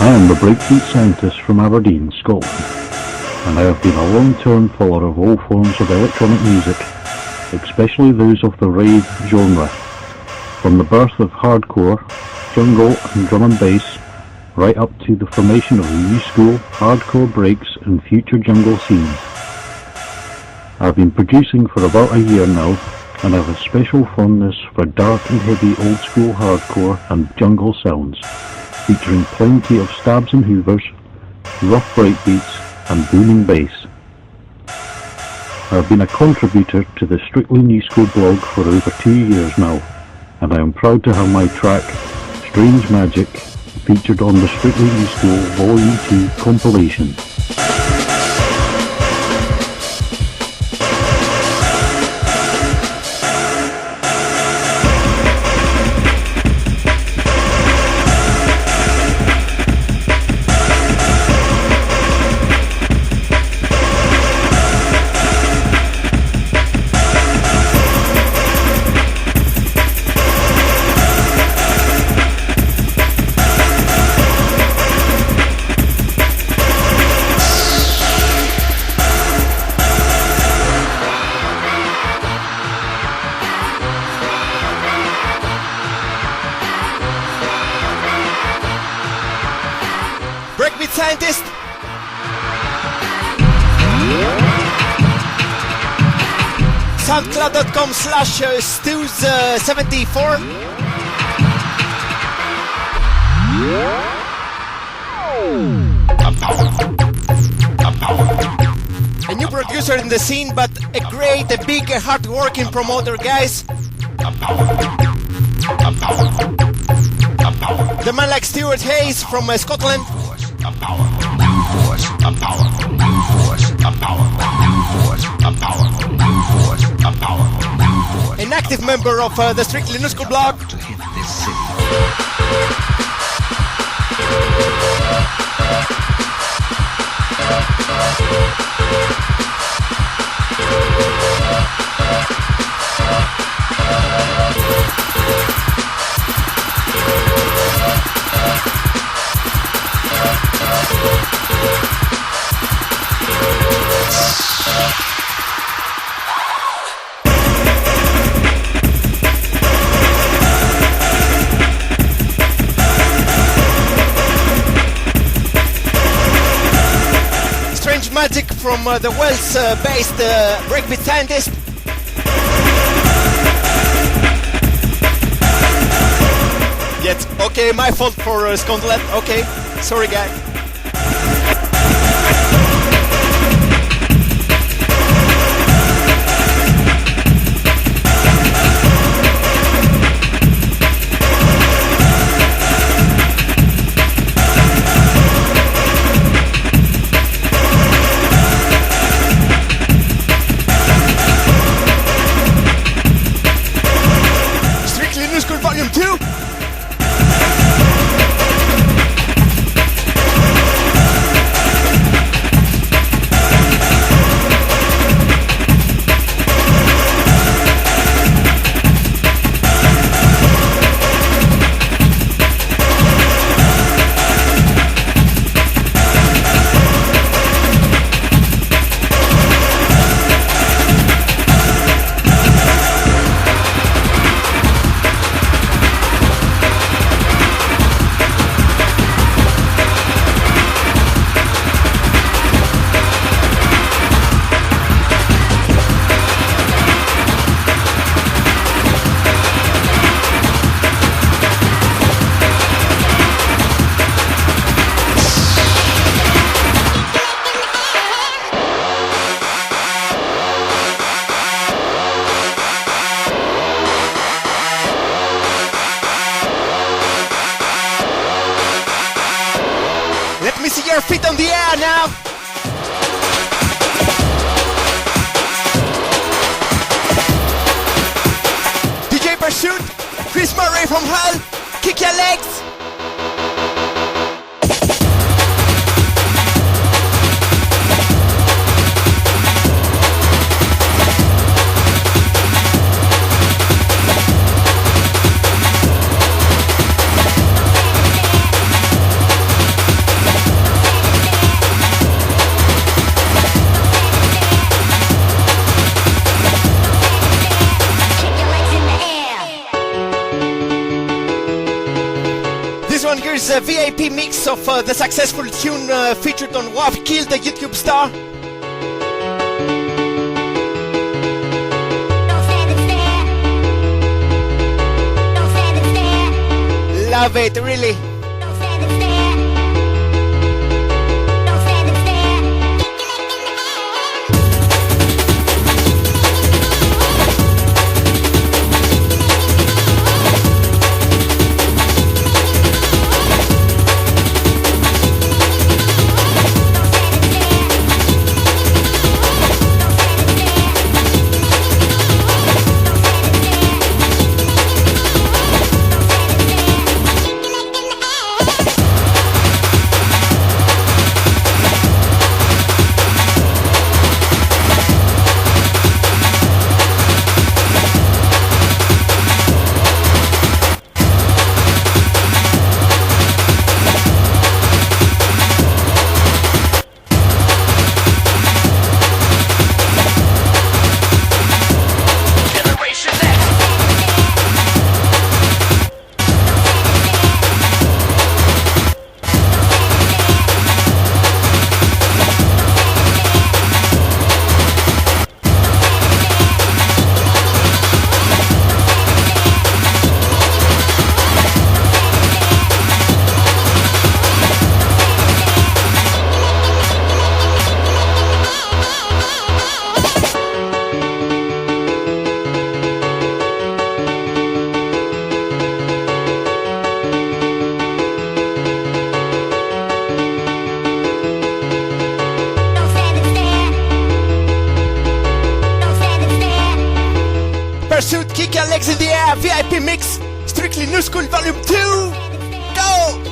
I am the breakbeat scientist from Aberdeen, Scotland, and I have been a long-term follower of all forms of electronic music, especially those of the rave genre, from the birth of hardcore, jungle and drum and bass, right up to the formation of the new school, hardcore breaks and future jungle scenes. I've been producing for about a year now, and I have a special fondness for dark and heavy old school hardcore and jungle sounds, featuring plenty of stabs and hoovers, rough breakbeats and booming bass. I have been a contributor to the Strictly NUSKOOL blog for over 2 years now, and I am proud to have my track Strange Magic featured on the Strictly NUSKOOL Vol.2 compilation. Scientist. SoundCloud.com/Stews74. A new producer in the scene, but a big, hard-working promoter, guys. The man like Stuart Hayes from Scotland. force, a powerful new force, a powerful new force, a powerful new force, a powerful new force. An active member of the Strictly NUSKOOL blog. To hit this city. Strange magic from the Wales-based breakbeat scientist. Yet, okay, my fault for Scotland. Okay, sorry, guy. Strictly NUSKOOL Vol.2. Let me see your feet on the air now. DJ Pursuit, Chris Murray from Hull, kick your legs. Here's a VIP mix of the successful tune featured on WAV, the YouTube star. Love it, really. Legs in the Air VIP mix, strictly NUSKOOL Vol.2. Go!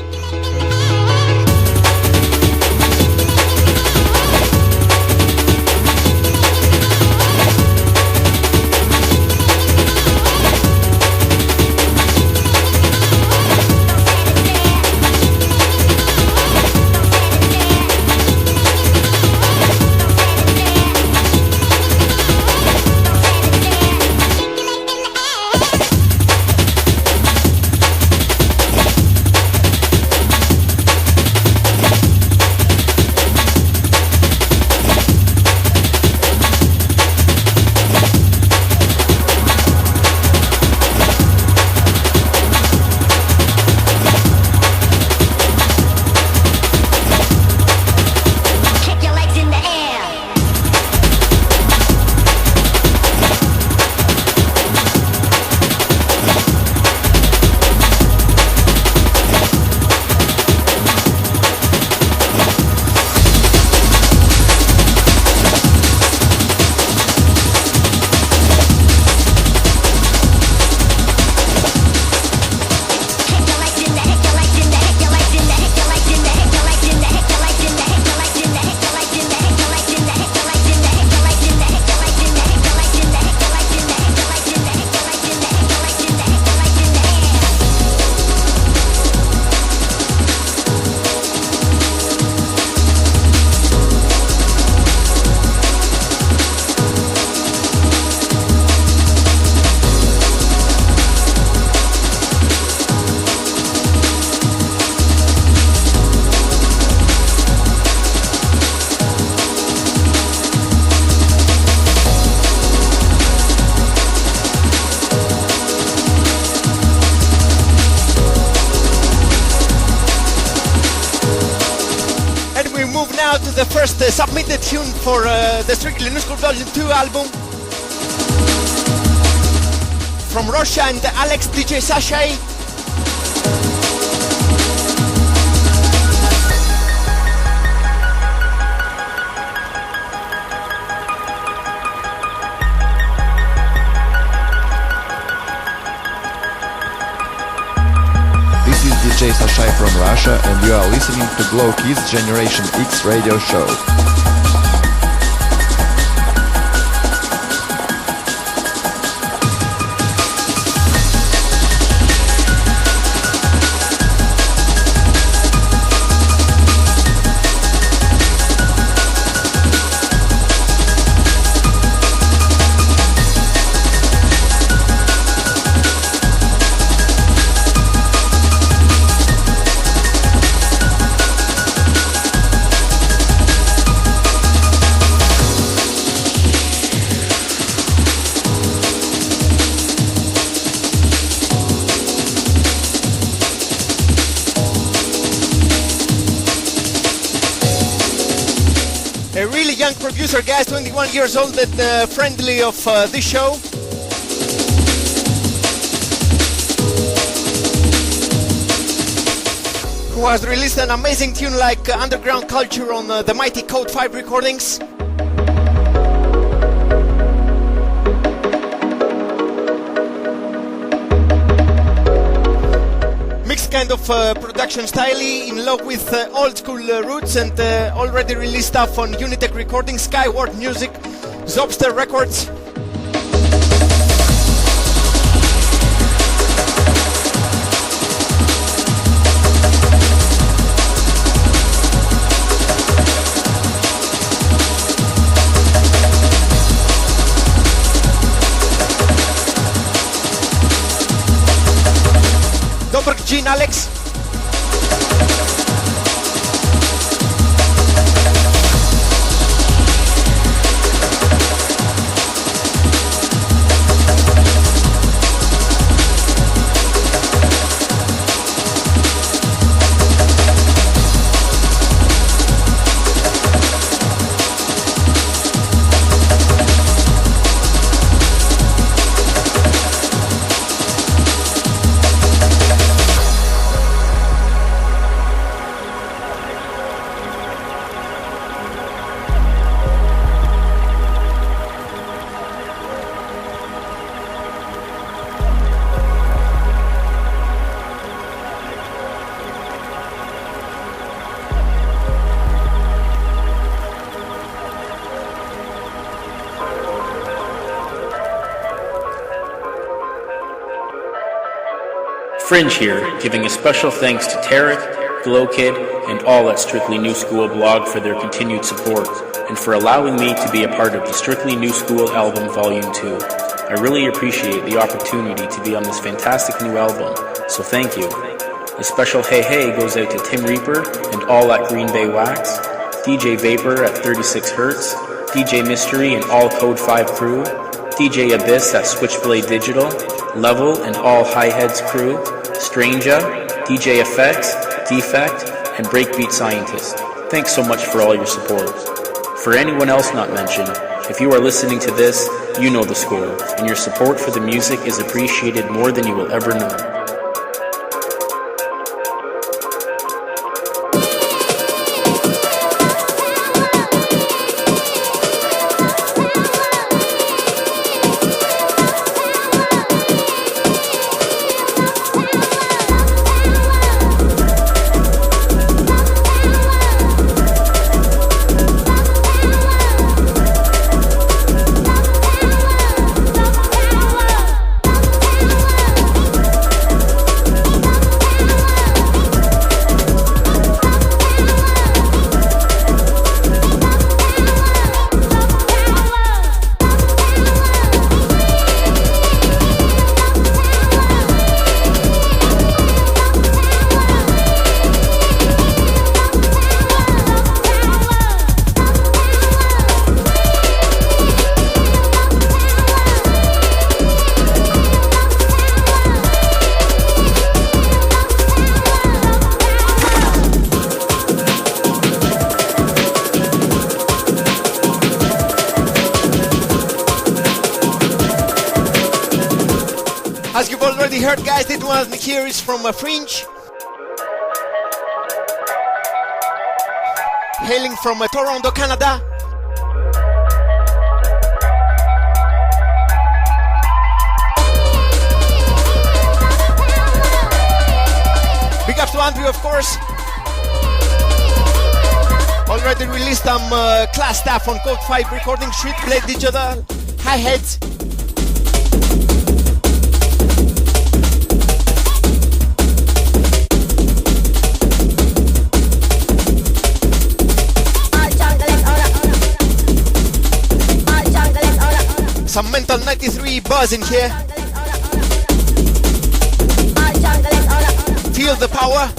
The first submitted tune for the Strictly NUSKOOL Vol.2 album from Russia and Alex DJ Sashay. DJ Sashay from Russia, and you are listening to GL0WKiD's Generation X radio show. Producer guys, 21 years old and friendly of this show. Who has released an amazing tune like Underground Culture on the mighty Code 5 recordings. Mixed kind of production style, in love with old school roots, and already released stuff on Unitech Recordings, Skyward Music, Zobster Records. Gene Alex. Fringe here, giving a special thanks to Tarek, GL0WKiD, and all at Strictly New School blog for their continued support, and for allowing me to be a part of the Strictly New School album Volume 2. I really appreciate the opportunity to be on this fantastic new album, so thank you. A special hey goes out to Tim Reaper and all at Green Bay Wax, DJ Vapor at 36Hz, DJ Mystery and all Code 5 crew, DJ Abyss at Switchblade Digital, Level and all Hi-Heads crew, Stranger, DJ Effects, Defect, and Breakbeat Scientist. Thanks so much for all your support. For anyone else not mentioned, if you are listening to this, you know the score, and your support for the music is appreciated more than you will ever know. As you've already heard, guys, this one here is from Fringe, hailing from Toronto, Canada. Big up to Andrew, of course. Already released some class stuff on Code 5 recording, Switchblade Digital, Hi-Hats. Some Mental 93 buzz in here. Feel the power.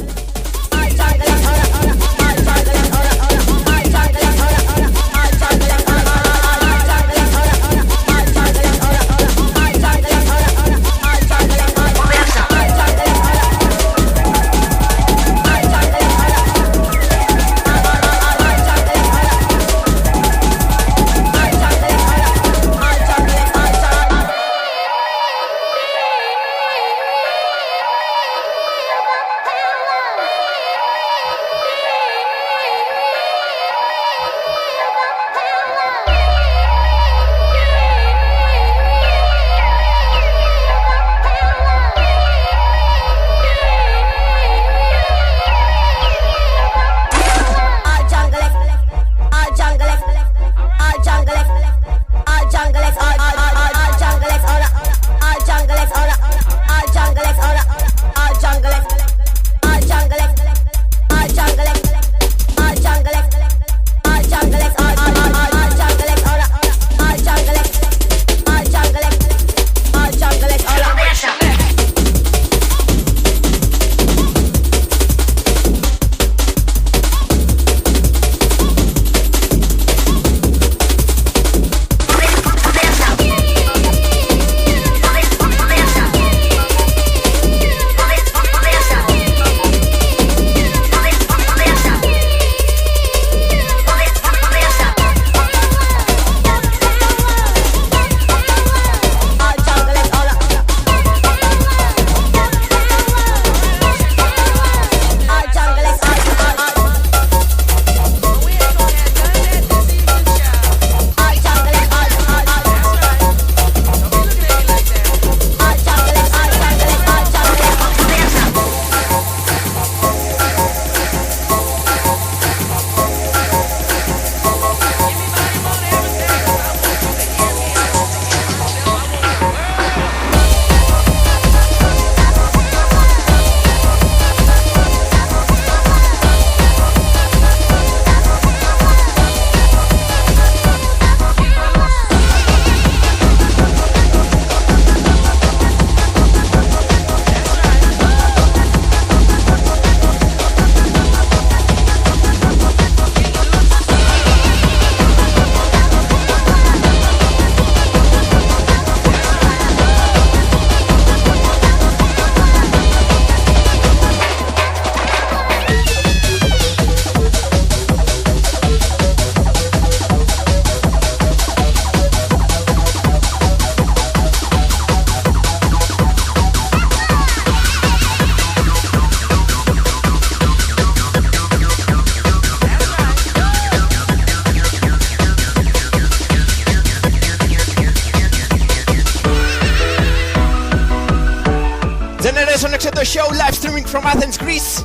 the show, live streaming from Athens, Greece.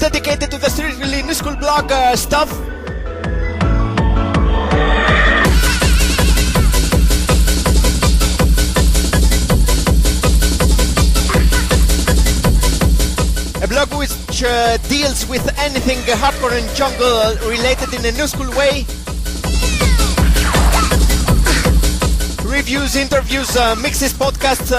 Dedicated to the Strictly NUSKOOL blog stuff. A blog which deals with anything hardcore and jungle related in a NUSKOOL way. Reviews, interviews, mixes, podcasts.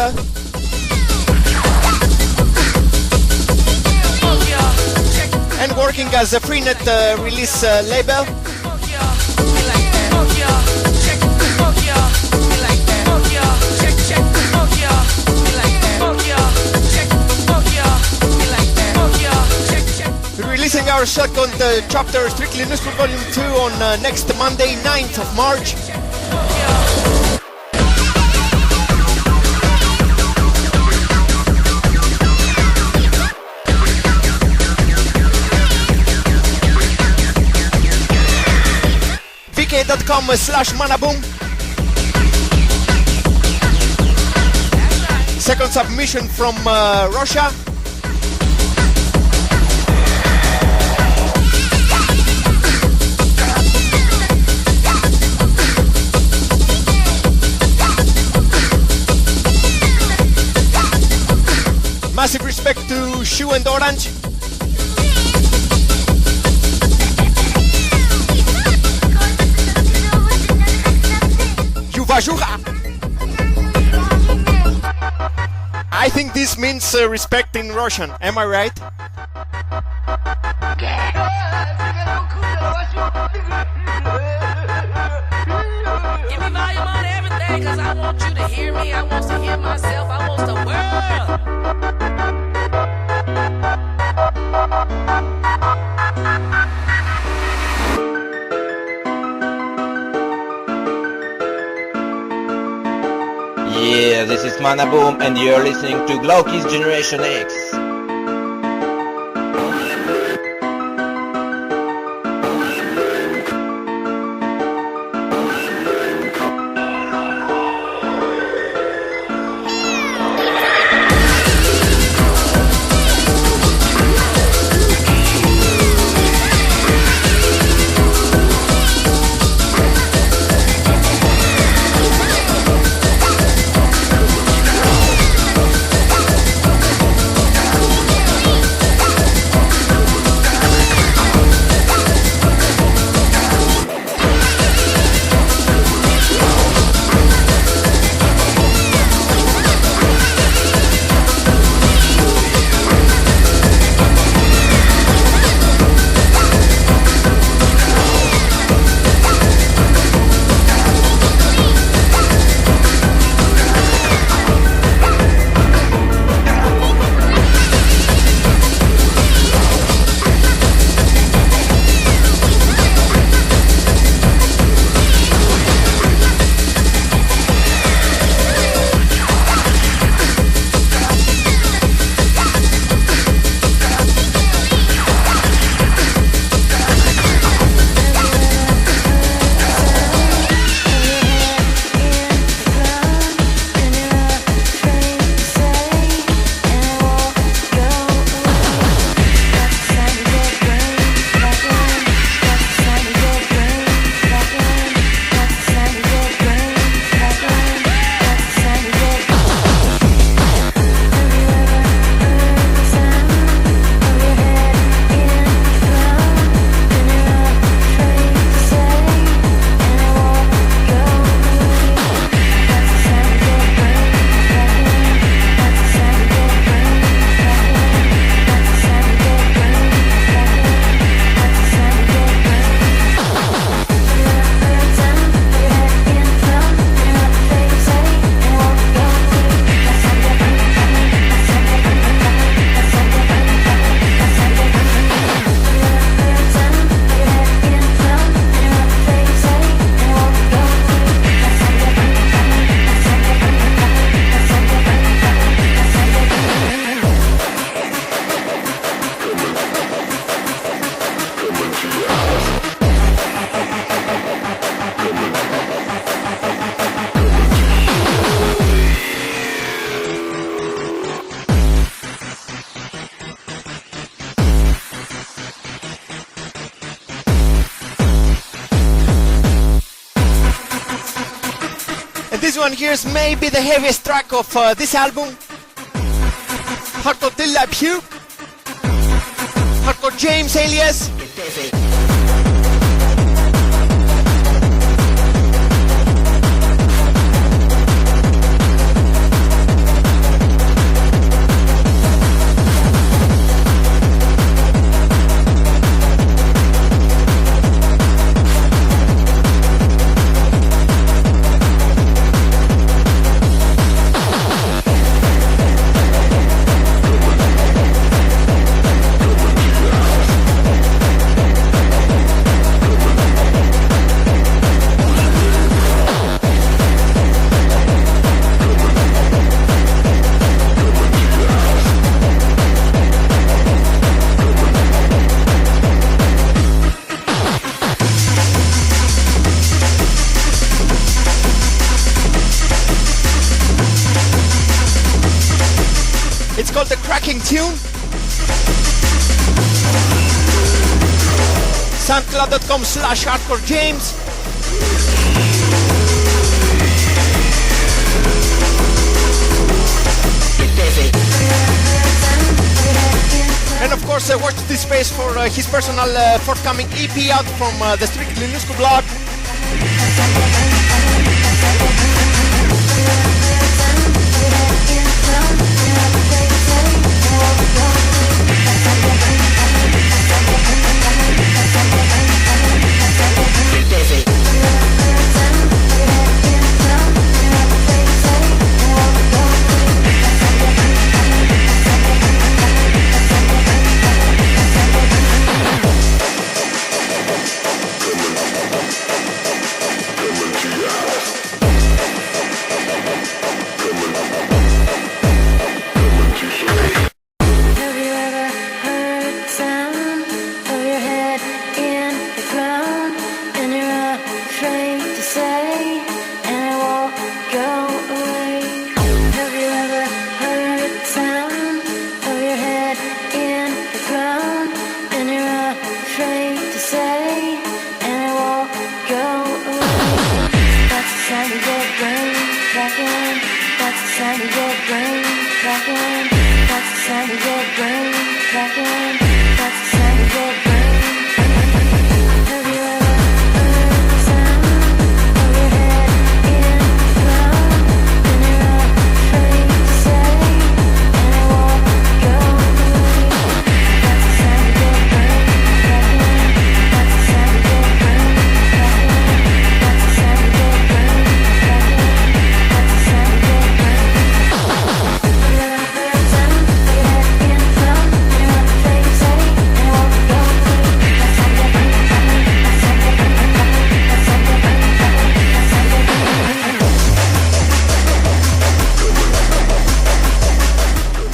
And working as a freenet release label. We're releasing our second chapter, Strictly NUSKOOL Vol.2, on next Monday, 9th of March. vk.com/manaboom. Second submission from Russia. Massive respect to Shoe and Orange. I think this means respect in Russian. Am I right? Give me volume on everything, cause I want you to hear me. I want to hear myself. I want the world. Yeah, this is Manaboom and you're listening to GL0WKiD's Generation X. This one here is maybe the heaviest track of this album. Hardcore Till I Puke. Hardcore James alias. Called the Cracking Tune. SoundCloud.com/HardcoreJames. And of course, watch this space for his personal forthcoming EP out from the Strictly NUSKOOL blog.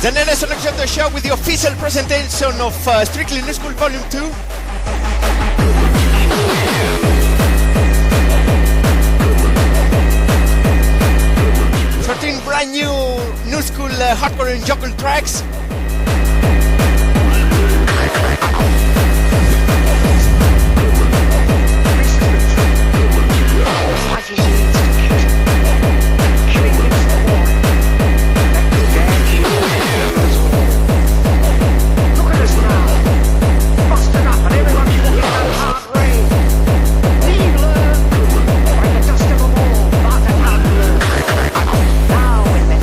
The next selection of the show with the official presentation of Strictly NUSKOOL Vol.2. 13 brand new NUSKOOL hardcore and jungle tracks. Now, in the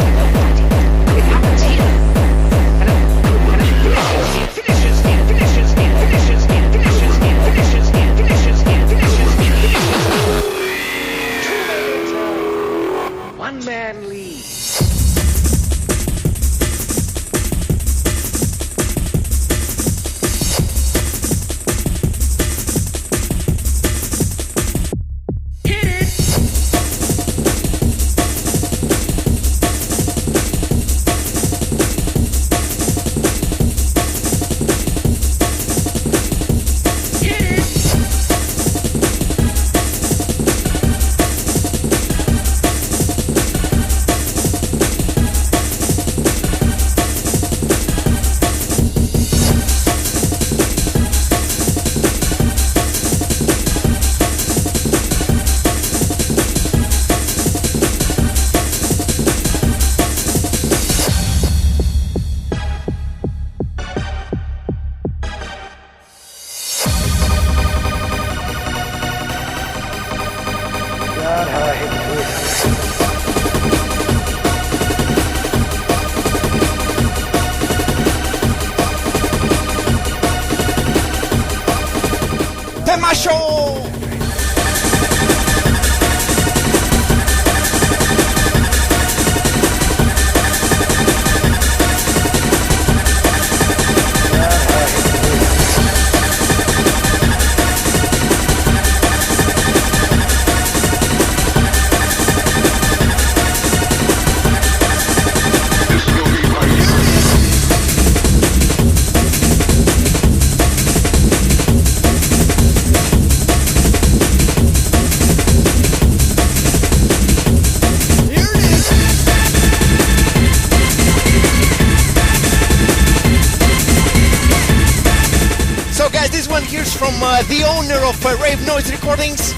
From the owner of Rave Noise Recordings,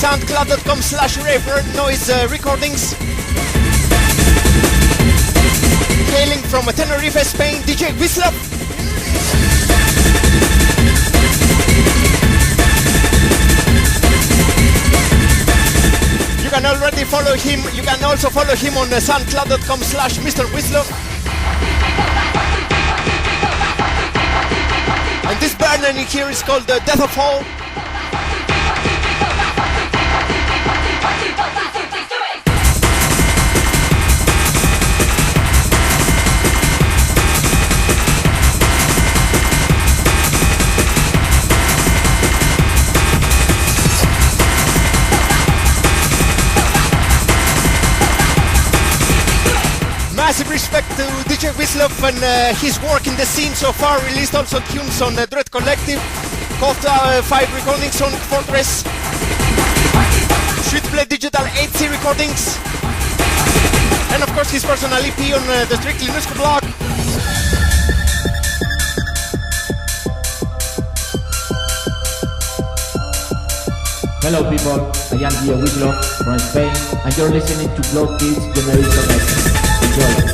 soundcloud.com/Rave Noise Recordings, hailing from Tenerife, Spain, DJ Wislov. You can already follow him. You can also follow him on soundcloud.com/Mr. Wislov. And this burner in here is called the Death of All. Massive respect to DJ Wislov and his work in the scene so far. Released also tunes on Dread Collective, Code 5 recordings on Fortress, Switchblade Digital 8C recordings, and of course his personal EP on the Strictly NUSKOOL blog. Hello people, I am Gil Wislov from Spain and you're listening to GL0WKiD's Generation X. Enjoy.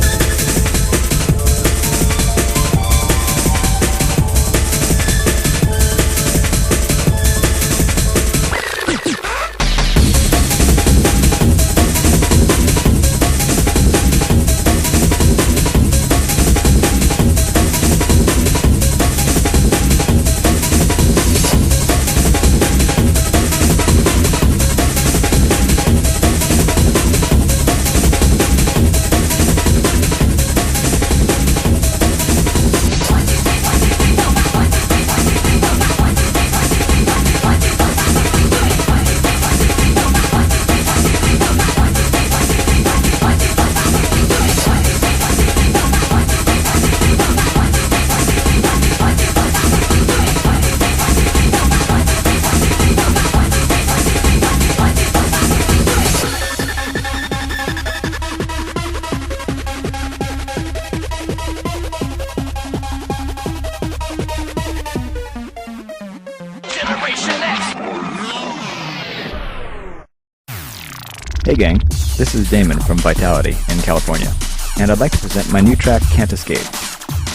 Hey gang, this is Damon from Vitality in California, and I'd like to present my new track, Can't Escape.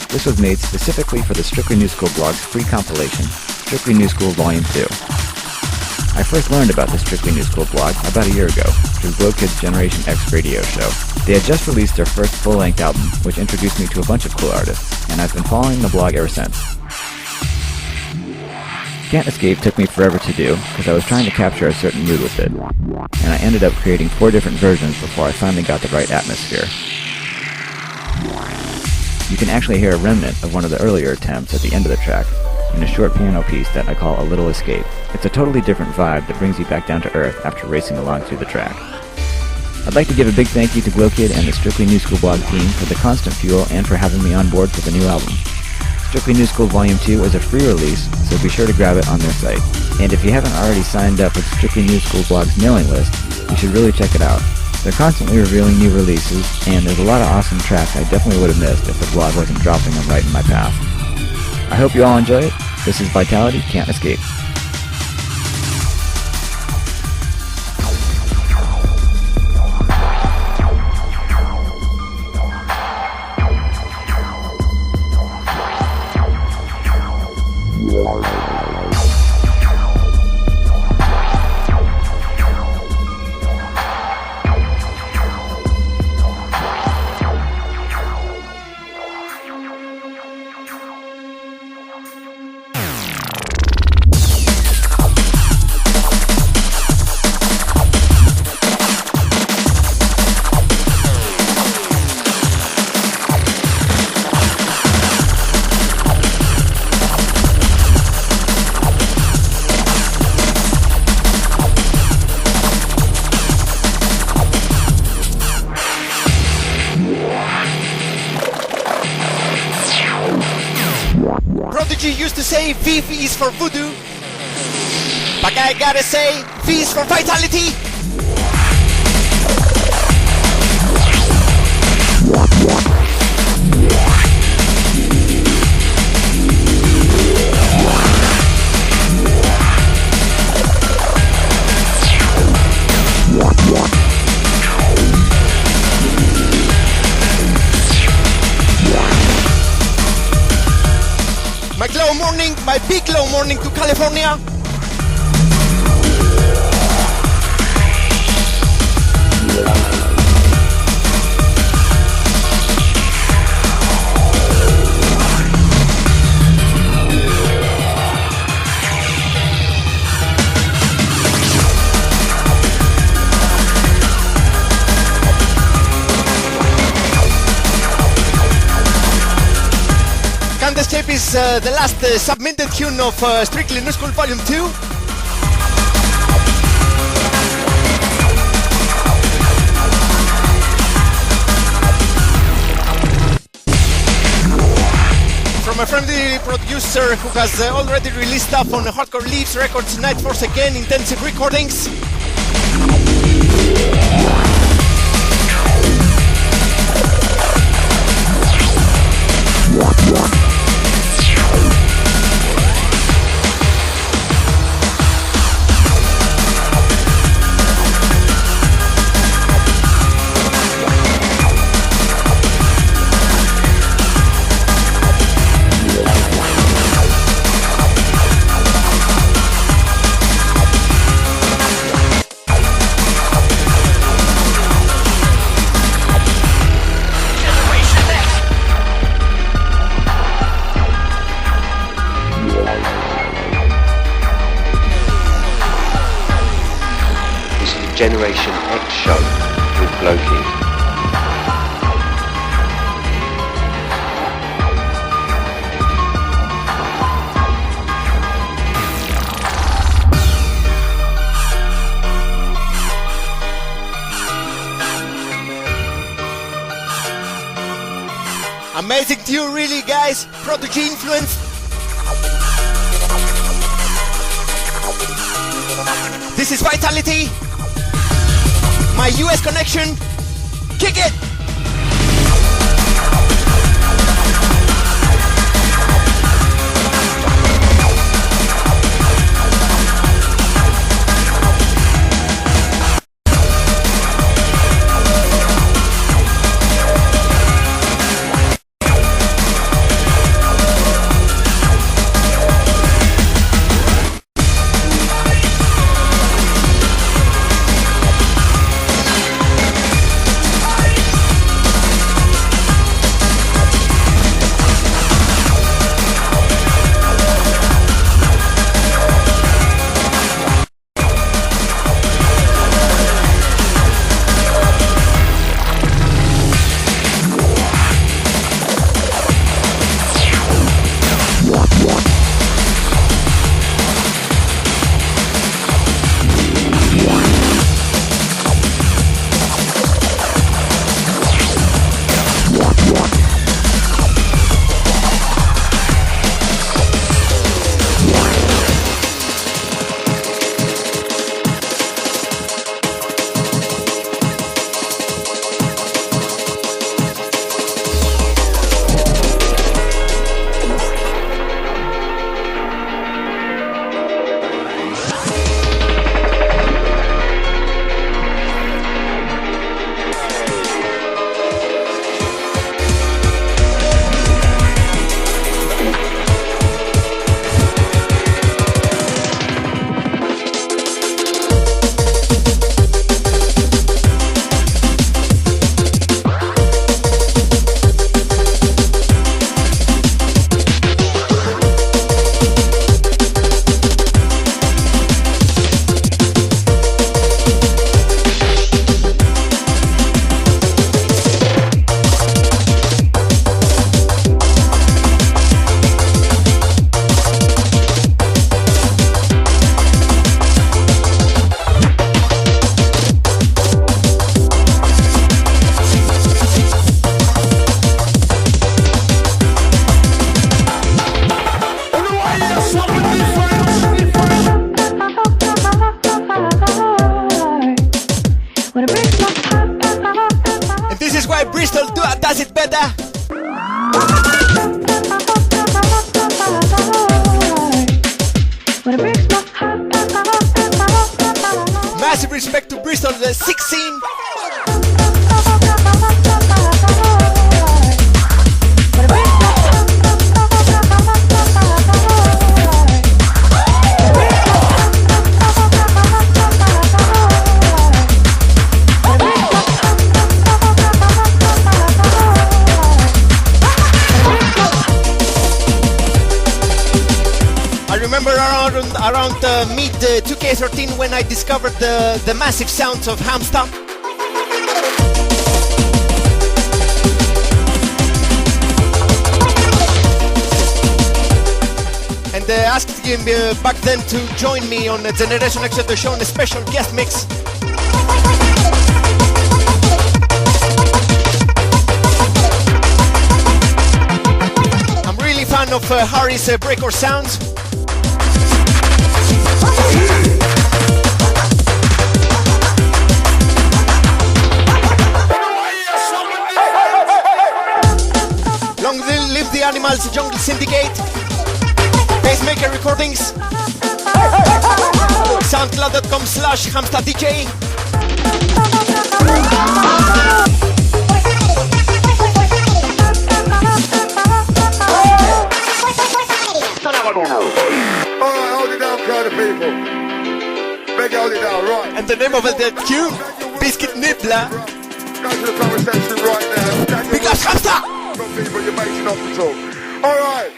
This was made specifically for the Strictly NUSKOOL blog's free compilation, Strictly NUSKOOL Vol.2. I first learned about the Strictly NUSKOOL blog about a year ago through GL0WKiD's Generation X radio show. They had just released their first full-length album, which introduced me to a bunch of cool artists, and I've been following the blog ever since. Can't Escape took me forever to do, because I was trying to capture a certain mood with it, and I ended up creating 4 different versions before I finally got the right atmosphere. You can actually hear a remnant of one of the earlier attempts at the end of the track, in a short piano piece that I call A Little Escape. It's a totally different vibe that brings you back down to earth after racing along through the track. I'd like to give a big thank you to GL0WKiD and the Strictly NUSKOOL blog team for the constant fuel and for having me on board for the new album. Strictly NUSKOOL Vol.2 is a free release, so be sure to grab it on their site. And if you haven't already signed up with Strictly NUSKOOL blog's mailing list, you should really check it out. They're constantly revealing new releases, and there's a lot of awesome tracks I definitely would have missed if the blog wasn't dropping them right in my path. I hope you all enjoy it. This is Vitality, Can't Escape. say V is for voodoo, but I gotta say V is for vitality. My glow morning, my big glow morning to California. Can't Escape is the last submitted tune of Strictly NUSKOOL Vol.2. From a friendly producer who has already released stuff on Hardcore Leaves Records, Night Force Again, Intensive Recordings. Generation X show with GL0WKiD. Amazing tune, really, guys. Prodigy influence. This is Vitality. My US connection. Kick it! Massive respect to Bristol, the 16. Around mid 2K13 when I discovered the massive sounds of Hamster. And asked him back then to join me on Generation X Radio Show on a special guest mix. I'm really fan of Harry's breakcore sounds. Long live the Animals Jungle Syndicate, Pacemaker Recordings, soundcloud.com/HamsterDJ. Alright, hold it down, crowd of people. Beg hold it down, right. And the name of the tune, Biscuit Nibbler. Go to the conversation right now. Big up Hamster! Some people, you're making off the talk. Alright.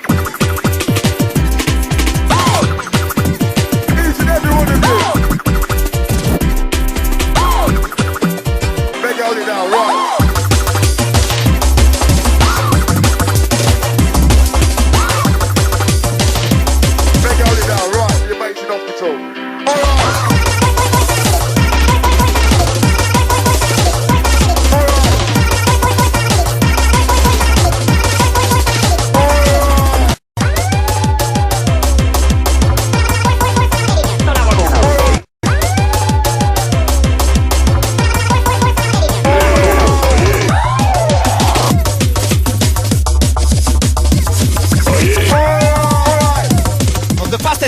Each and every one of you. Beg hold it down, right. Off the talk.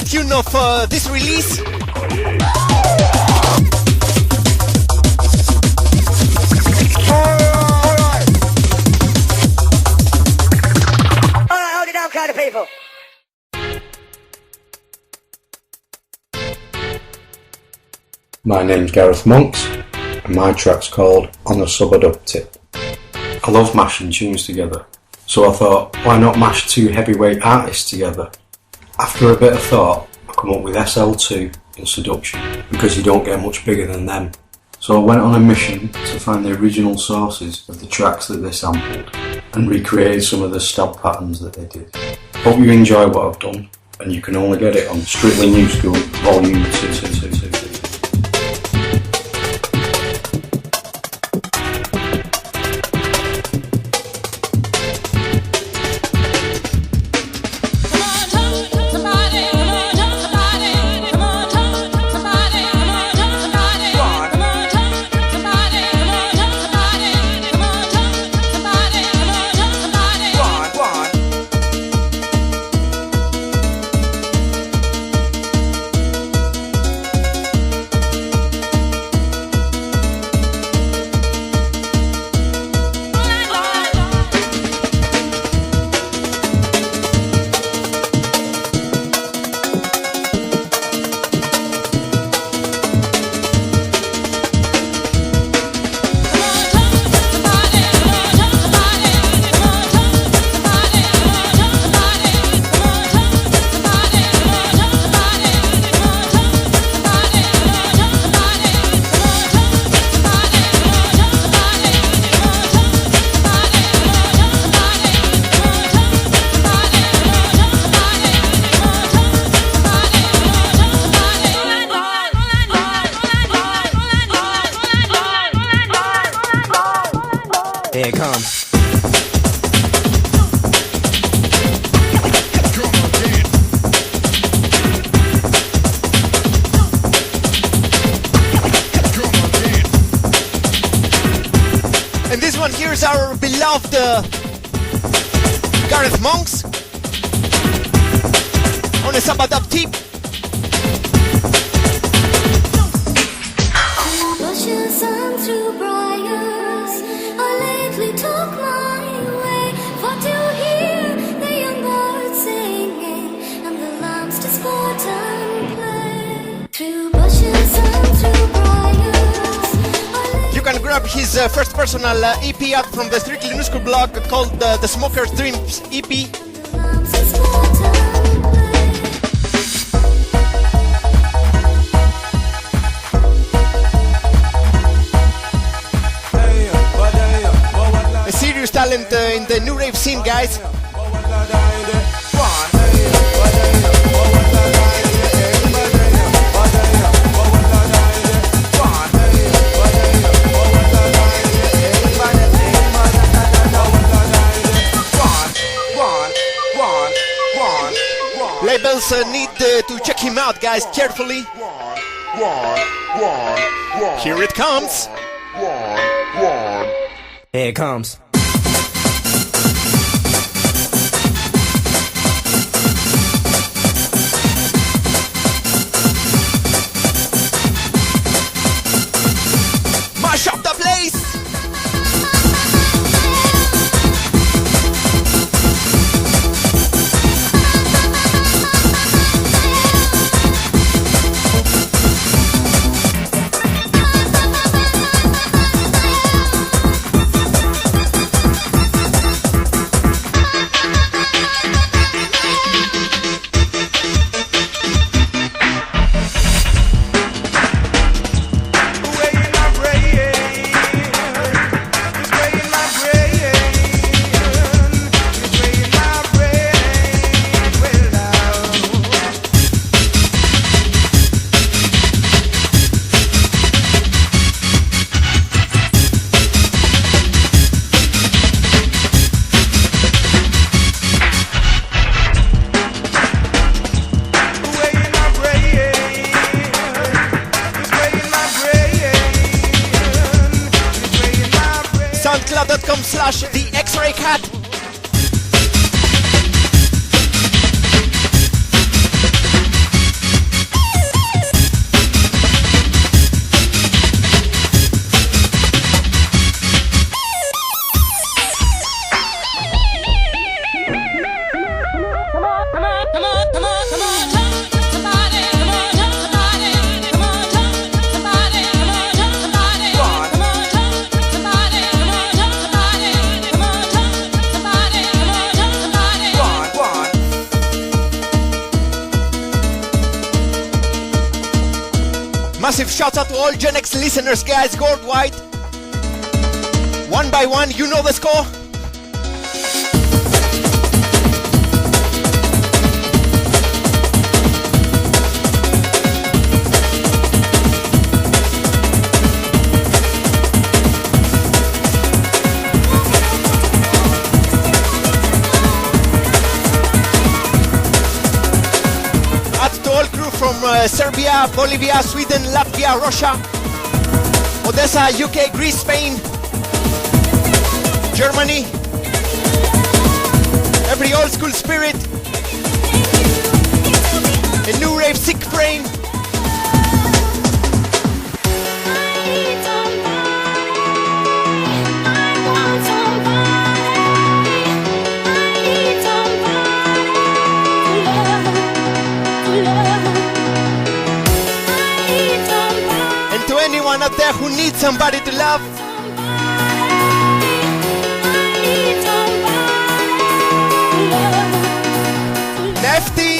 Tune of this release. Alright, hold it down, crowd of people. My name's Gareth Monks, and my track's called On a Subbed Up Tip. I love mashing tunes together, so I thought, why not mash two heavyweight artists together? After a bit of thought, I come up with SL2 and Seduction, because you don't get much bigger than them. So I went on a mission to find the original sources of the tracks that they sampled, and recreated some of the stab patterns that they did. Hope you enjoy what I've done, and you can only get it on Strictly New School Vol.2. Here it comes. And this one here is our beloved Gareth Monks on a Sabbath tip. up his first personal EP out from the Strictly NUSKOOL blog called The Smoker's Dreams EP. A serious talent in the new rave scene, guys. Labels need to check him out, guys, carefully. Here it comes. Here it comes. Mash up the place. The X-Ray Cat. Massive shout out to all Gen X listeners, guys, worldwide. One by one, you know the score. From Serbia, Bolivia, Sweden, Latvia, Russia, Odessa, UK, Greece, Spain, Germany, every old school spirit, a new rave sick brain. Anyone out there who needs somebody to love, Nefti.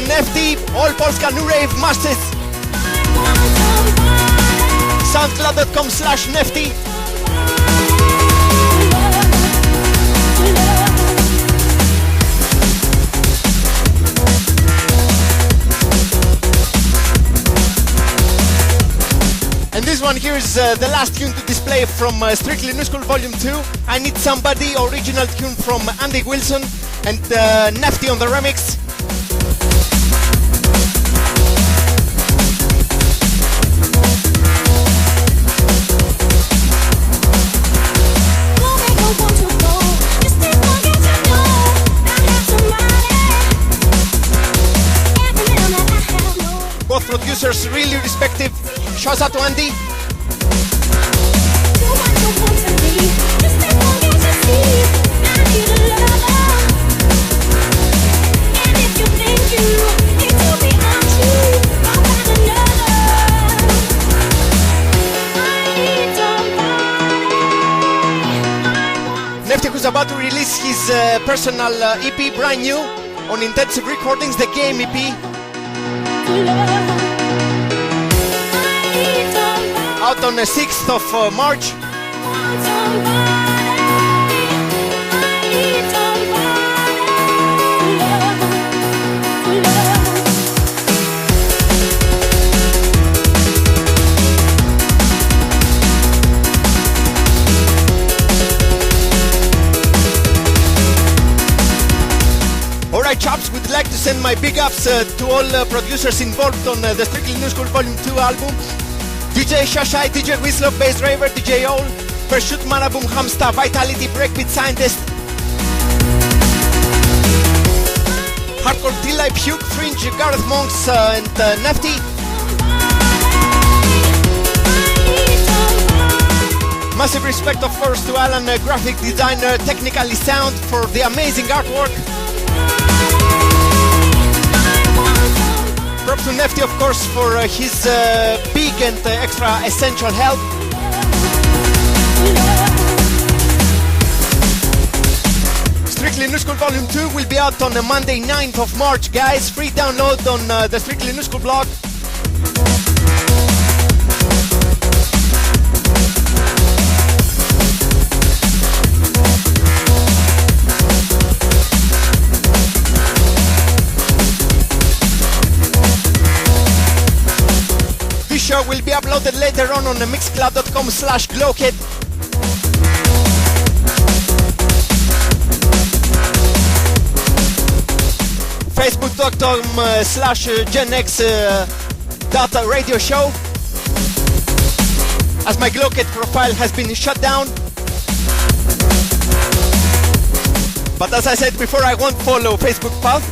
Nefti, all Polska New Rave Masters. Soundcloud.com/Nefti. And this one here is the last tune to display from Strictly NUSKOOL Vol.2. I Need Somebody, original tune from Andy Wilson and Nefti on the remix. Both producers really respective. Shouts out to Andy. Nefti, who's about to release his personal EP, brand new, on Intensive Recordings, the Game EP. Out on the 6th of March. Alright chaps, would like to send my big ups to all producers involved on the Strictly NUSKOOL Vol.2 album. DJ Shashai, DJ Wislov, Bassraver, DJ Ol, Pursuit, Manaboom, Hamsta, Vitality, Breakbeat, Scientist, Hardcore, T-Life, Hugh, Fringe, Gareth Monks and Nefti. Massive respect of course to Alan, graphic designer, technically sound, for the amazing artwork. Props to Nefti, of course, for his big and extra essential help. Strictly NUSKOOL Vol.2 will be out on Monday 9th of March, guys. Free download on the Strictly NUSKOOL blog. Show will be uploaded later on the mixcloud.com/glowkid. Facebook.com/genx.radioshow. As my glowkid profile has been shut down. But as I said before, I won't follow Facebook path.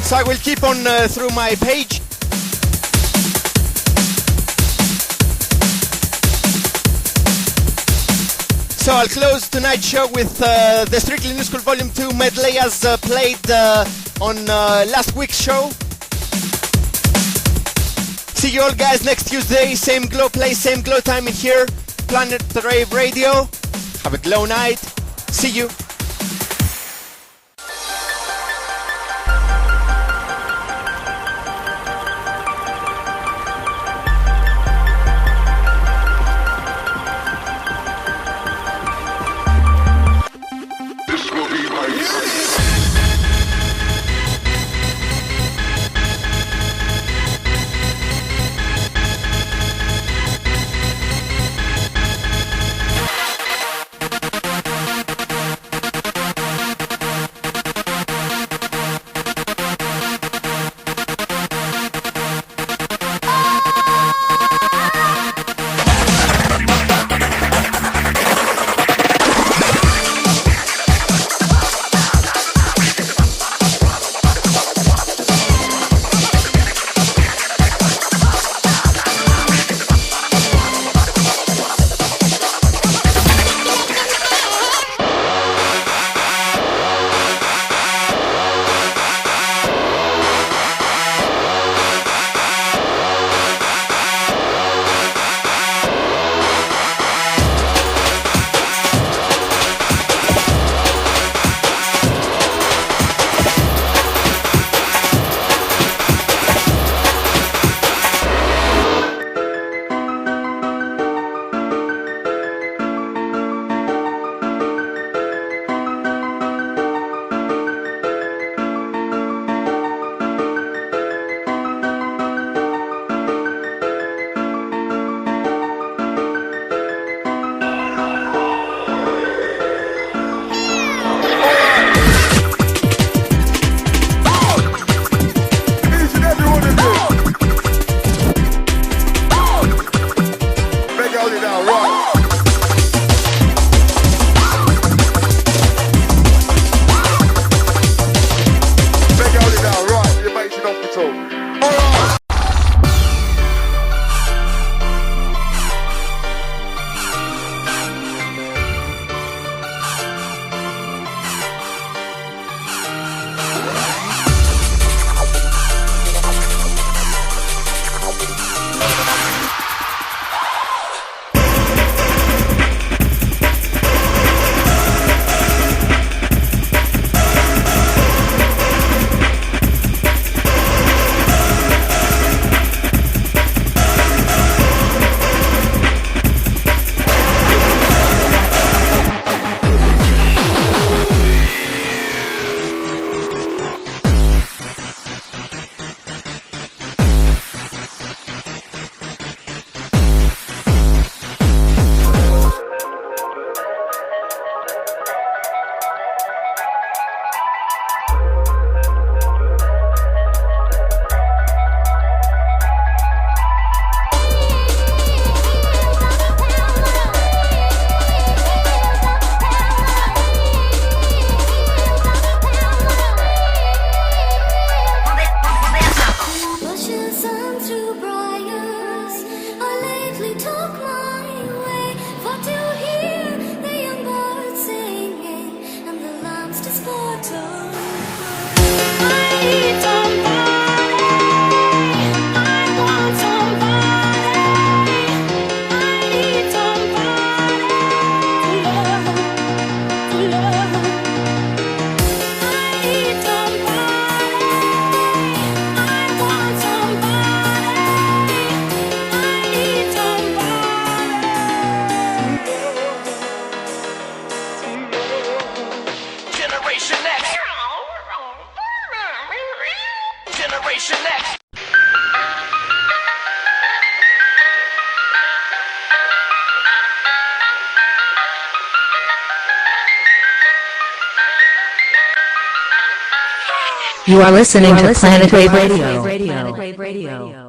So I will keep on through my page. So I'll close tonight's show with the Strictly NUSKOOL Vol.2 medley as played on last week's show. See you all guys next Tuesday, same glow place, same glow time in here, Planet Rave Radio. Have a glow night. See you. hold it down, right. Beg hold it down, right. Your mate's in hospital. Alright. You are listening to Planet Rave Radio.